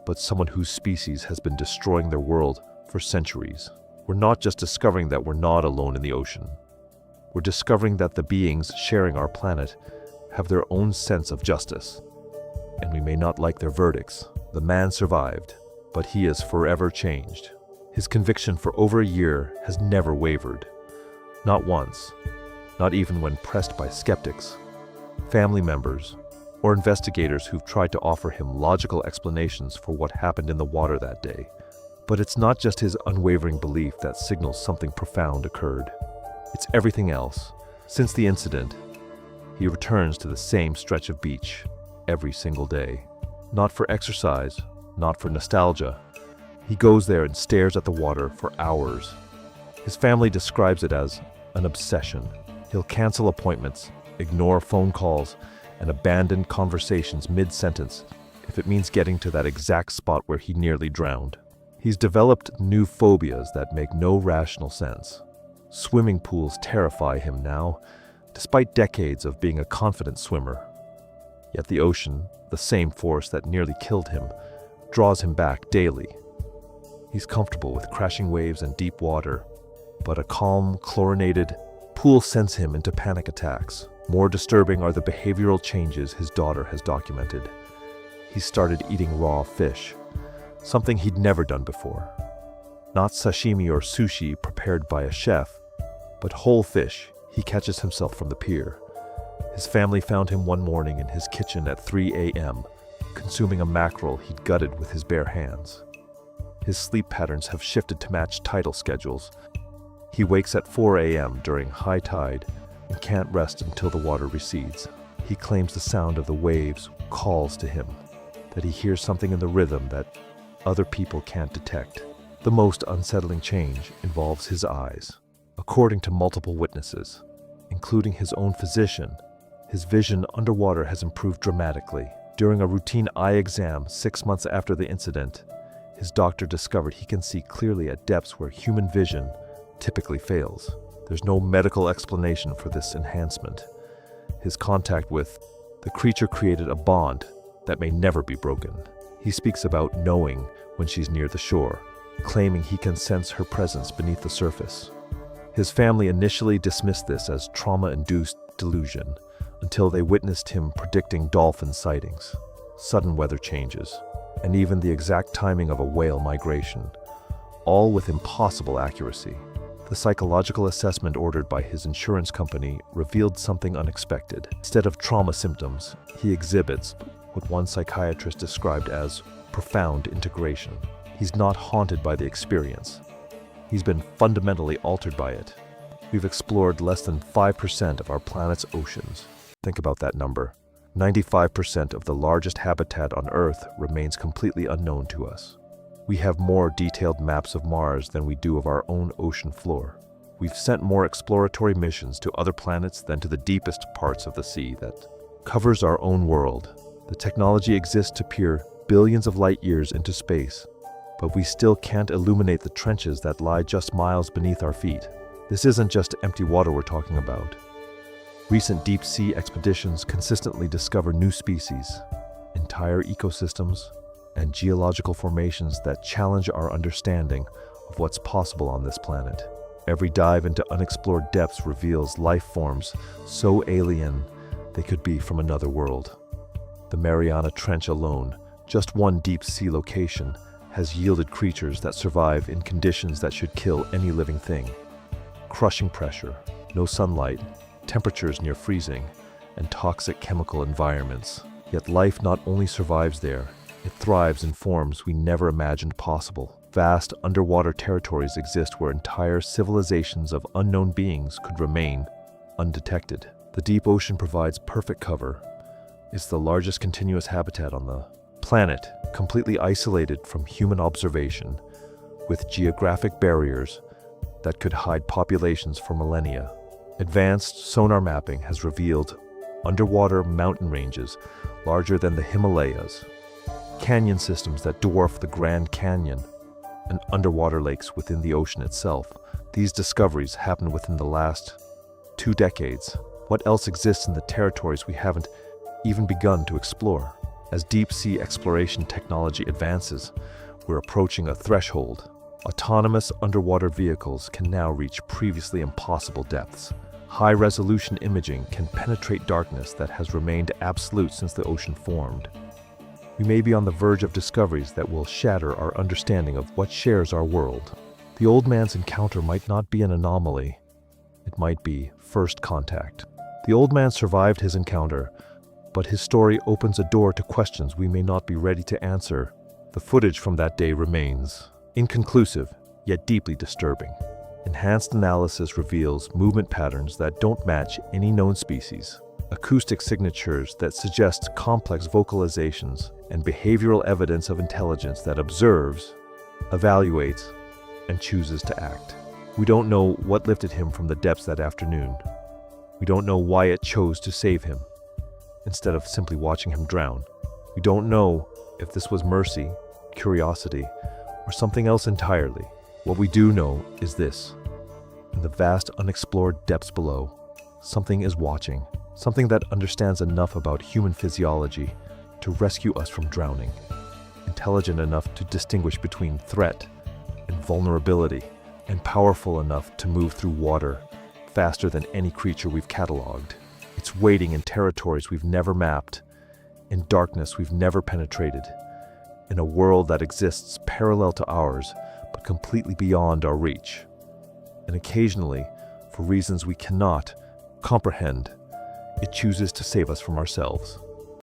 Speaker 1: but someone whose species has been destroying their world for centuries. We're not just discovering that we're not alone in the ocean. We're discovering that the beings sharing our planet have their own sense of justice. And we may not like their verdicts. The man survived, but he is forever changed. His conviction for over a year has never wavered. Not once, not even when pressed by skeptics, family members, or investigators who've tried to offer him logical explanations for what happened in the water that day. But it's not just his unwavering belief that signals something profound occurred. It's everything else. Since the incident, he returns to the same stretch of beach every single day. Not for exercise, not for nostalgia. He goes there and stares at the water for hours. His family describes it as an obsession. He'll cancel appointments, ignore phone calls, and abandon conversations mid-sentence if it means getting to that exact spot where he nearly drowned. He's developed new phobias that make no rational sense. Swimming pools terrify him now, despite decades of being a confident swimmer. Yet the ocean, the same force that nearly killed him, draws him back daily. He's comfortable with crashing waves and deep water, but a calm, chlorinated pool sends him into panic attacks. More disturbing are the behavioral changes his daughter has documented. He started eating raw fish, something he'd never done before. Not sashimi or sushi prepared by a chef, but whole fish he catches himself from the pier. His family found him one morning in his kitchen at 3 a.m., consuming a mackerel he'd gutted with his bare hands. His sleep patterns have shifted to match tidal schedules. He wakes at 4 a.m. during high tide and can't rest until the water recedes. He claims the sound of the waves calls to him, that he hears something in the rhythm that other people can't detect. The most unsettling change involves his eyes. According to multiple witnesses, including his own physician, his vision underwater has improved dramatically. During a routine eye exam 6 months after the incident, his doctor discovered he can see clearly at depths where human vision typically fails. There's no medical explanation for this enhancement. His contact with the creature created a bond that may never be broken. He speaks about knowing when she's near the shore, claiming he can sense her presence beneath the surface. His family initially dismissed this as trauma-induced delusion until they witnessed him predicting dolphin sightings, sudden weather changes, and even the exact timing of a whale migration, all with impossible accuracy. The psychological assessment ordered by his insurance company revealed something unexpected. Instead of trauma symptoms, he exhibits what one psychiatrist described as profound integration. He's not haunted by the experience. He's been fundamentally altered by it. We've explored less than 5% of our planet's oceans. Think about that number. 95% of the largest habitat on Earth remains completely unknown to us. We have more detailed maps of Mars than we do of our own ocean floor. We've sent more exploratory missions to other planets than to the deepest parts of the sea that covers our own world. The technology exists to peer billions of light years into space, but we still can't illuminate the trenches that lie just miles beneath our feet. This isn't just empty water we're talking about. Recent deep-sea expeditions consistently discover new species, entire ecosystems, and geological formations that challenge our understanding of what's possible on this planet. Every dive into unexplored depths reveals life forms so alien they could be from another world. The Mariana Trench alone, just one deep-sea location, has yielded creatures that survive in conditions that should kill any living thing. Crushing pressure, no sunlight, temperatures near freezing, and toxic chemical environments. Yet life not only survives there, it thrives in forms we never imagined possible. Vast underwater territories exist where entire civilizations of unknown beings could remain undetected. The deep ocean provides perfect cover. It's the largest continuous habitat on the planet, completely isolated from human observation, with geographic barriers that could hide populations for millennia. Advanced sonar mapping has revealed underwater mountain ranges larger than the Himalayas, canyon systems that dwarf the Grand Canyon, and underwater lakes within the ocean itself. These discoveries happened within the last 2 decades. What else exists in the territories we haven't even begun to explore? As deep-sea exploration technology advances, we're approaching a threshold. Autonomous underwater vehicles can now reach previously impossible depths. High-resolution imaging can penetrate darkness that has remained absolute since the ocean formed. We may be on the verge of discoveries that will shatter our understanding of what shares our world. The old man's encounter might not be an anomaly. It might be first contact. The old man survived his encounter, but his story opens a door to questions we may not be ready to answer. The footage from that day remains inconclusive, yet deeply disturbing. Enhanced analysis reveals movement patterns that don't match any known species, acoustic signatures that suggest complex vocalizations, and behavioral evidence of intelligence that observes, evaluates, and chooses to act. We don't know what lifted him from the depths that afternoon. We don't know why it chose to save him, instead of simply watching him drown. We don't know if this was mercy, curiosity, or something else entirely. What we do know is this: in the vast unexplored depths below, something is watching, something that understands enough about human physiology to rescue us from drowning, intelligent enough to distinguish between threat and vulnerability, and powerful enough to move through water faster than any creature we've cataloged. It's waiting in territories we've never mapped, in darkness we've never penetrated, in a world that exists parallel to ours, but completely beyond our reach. And occasionally, for reasons we cannot comprehend, it chooses to save us from ourselves.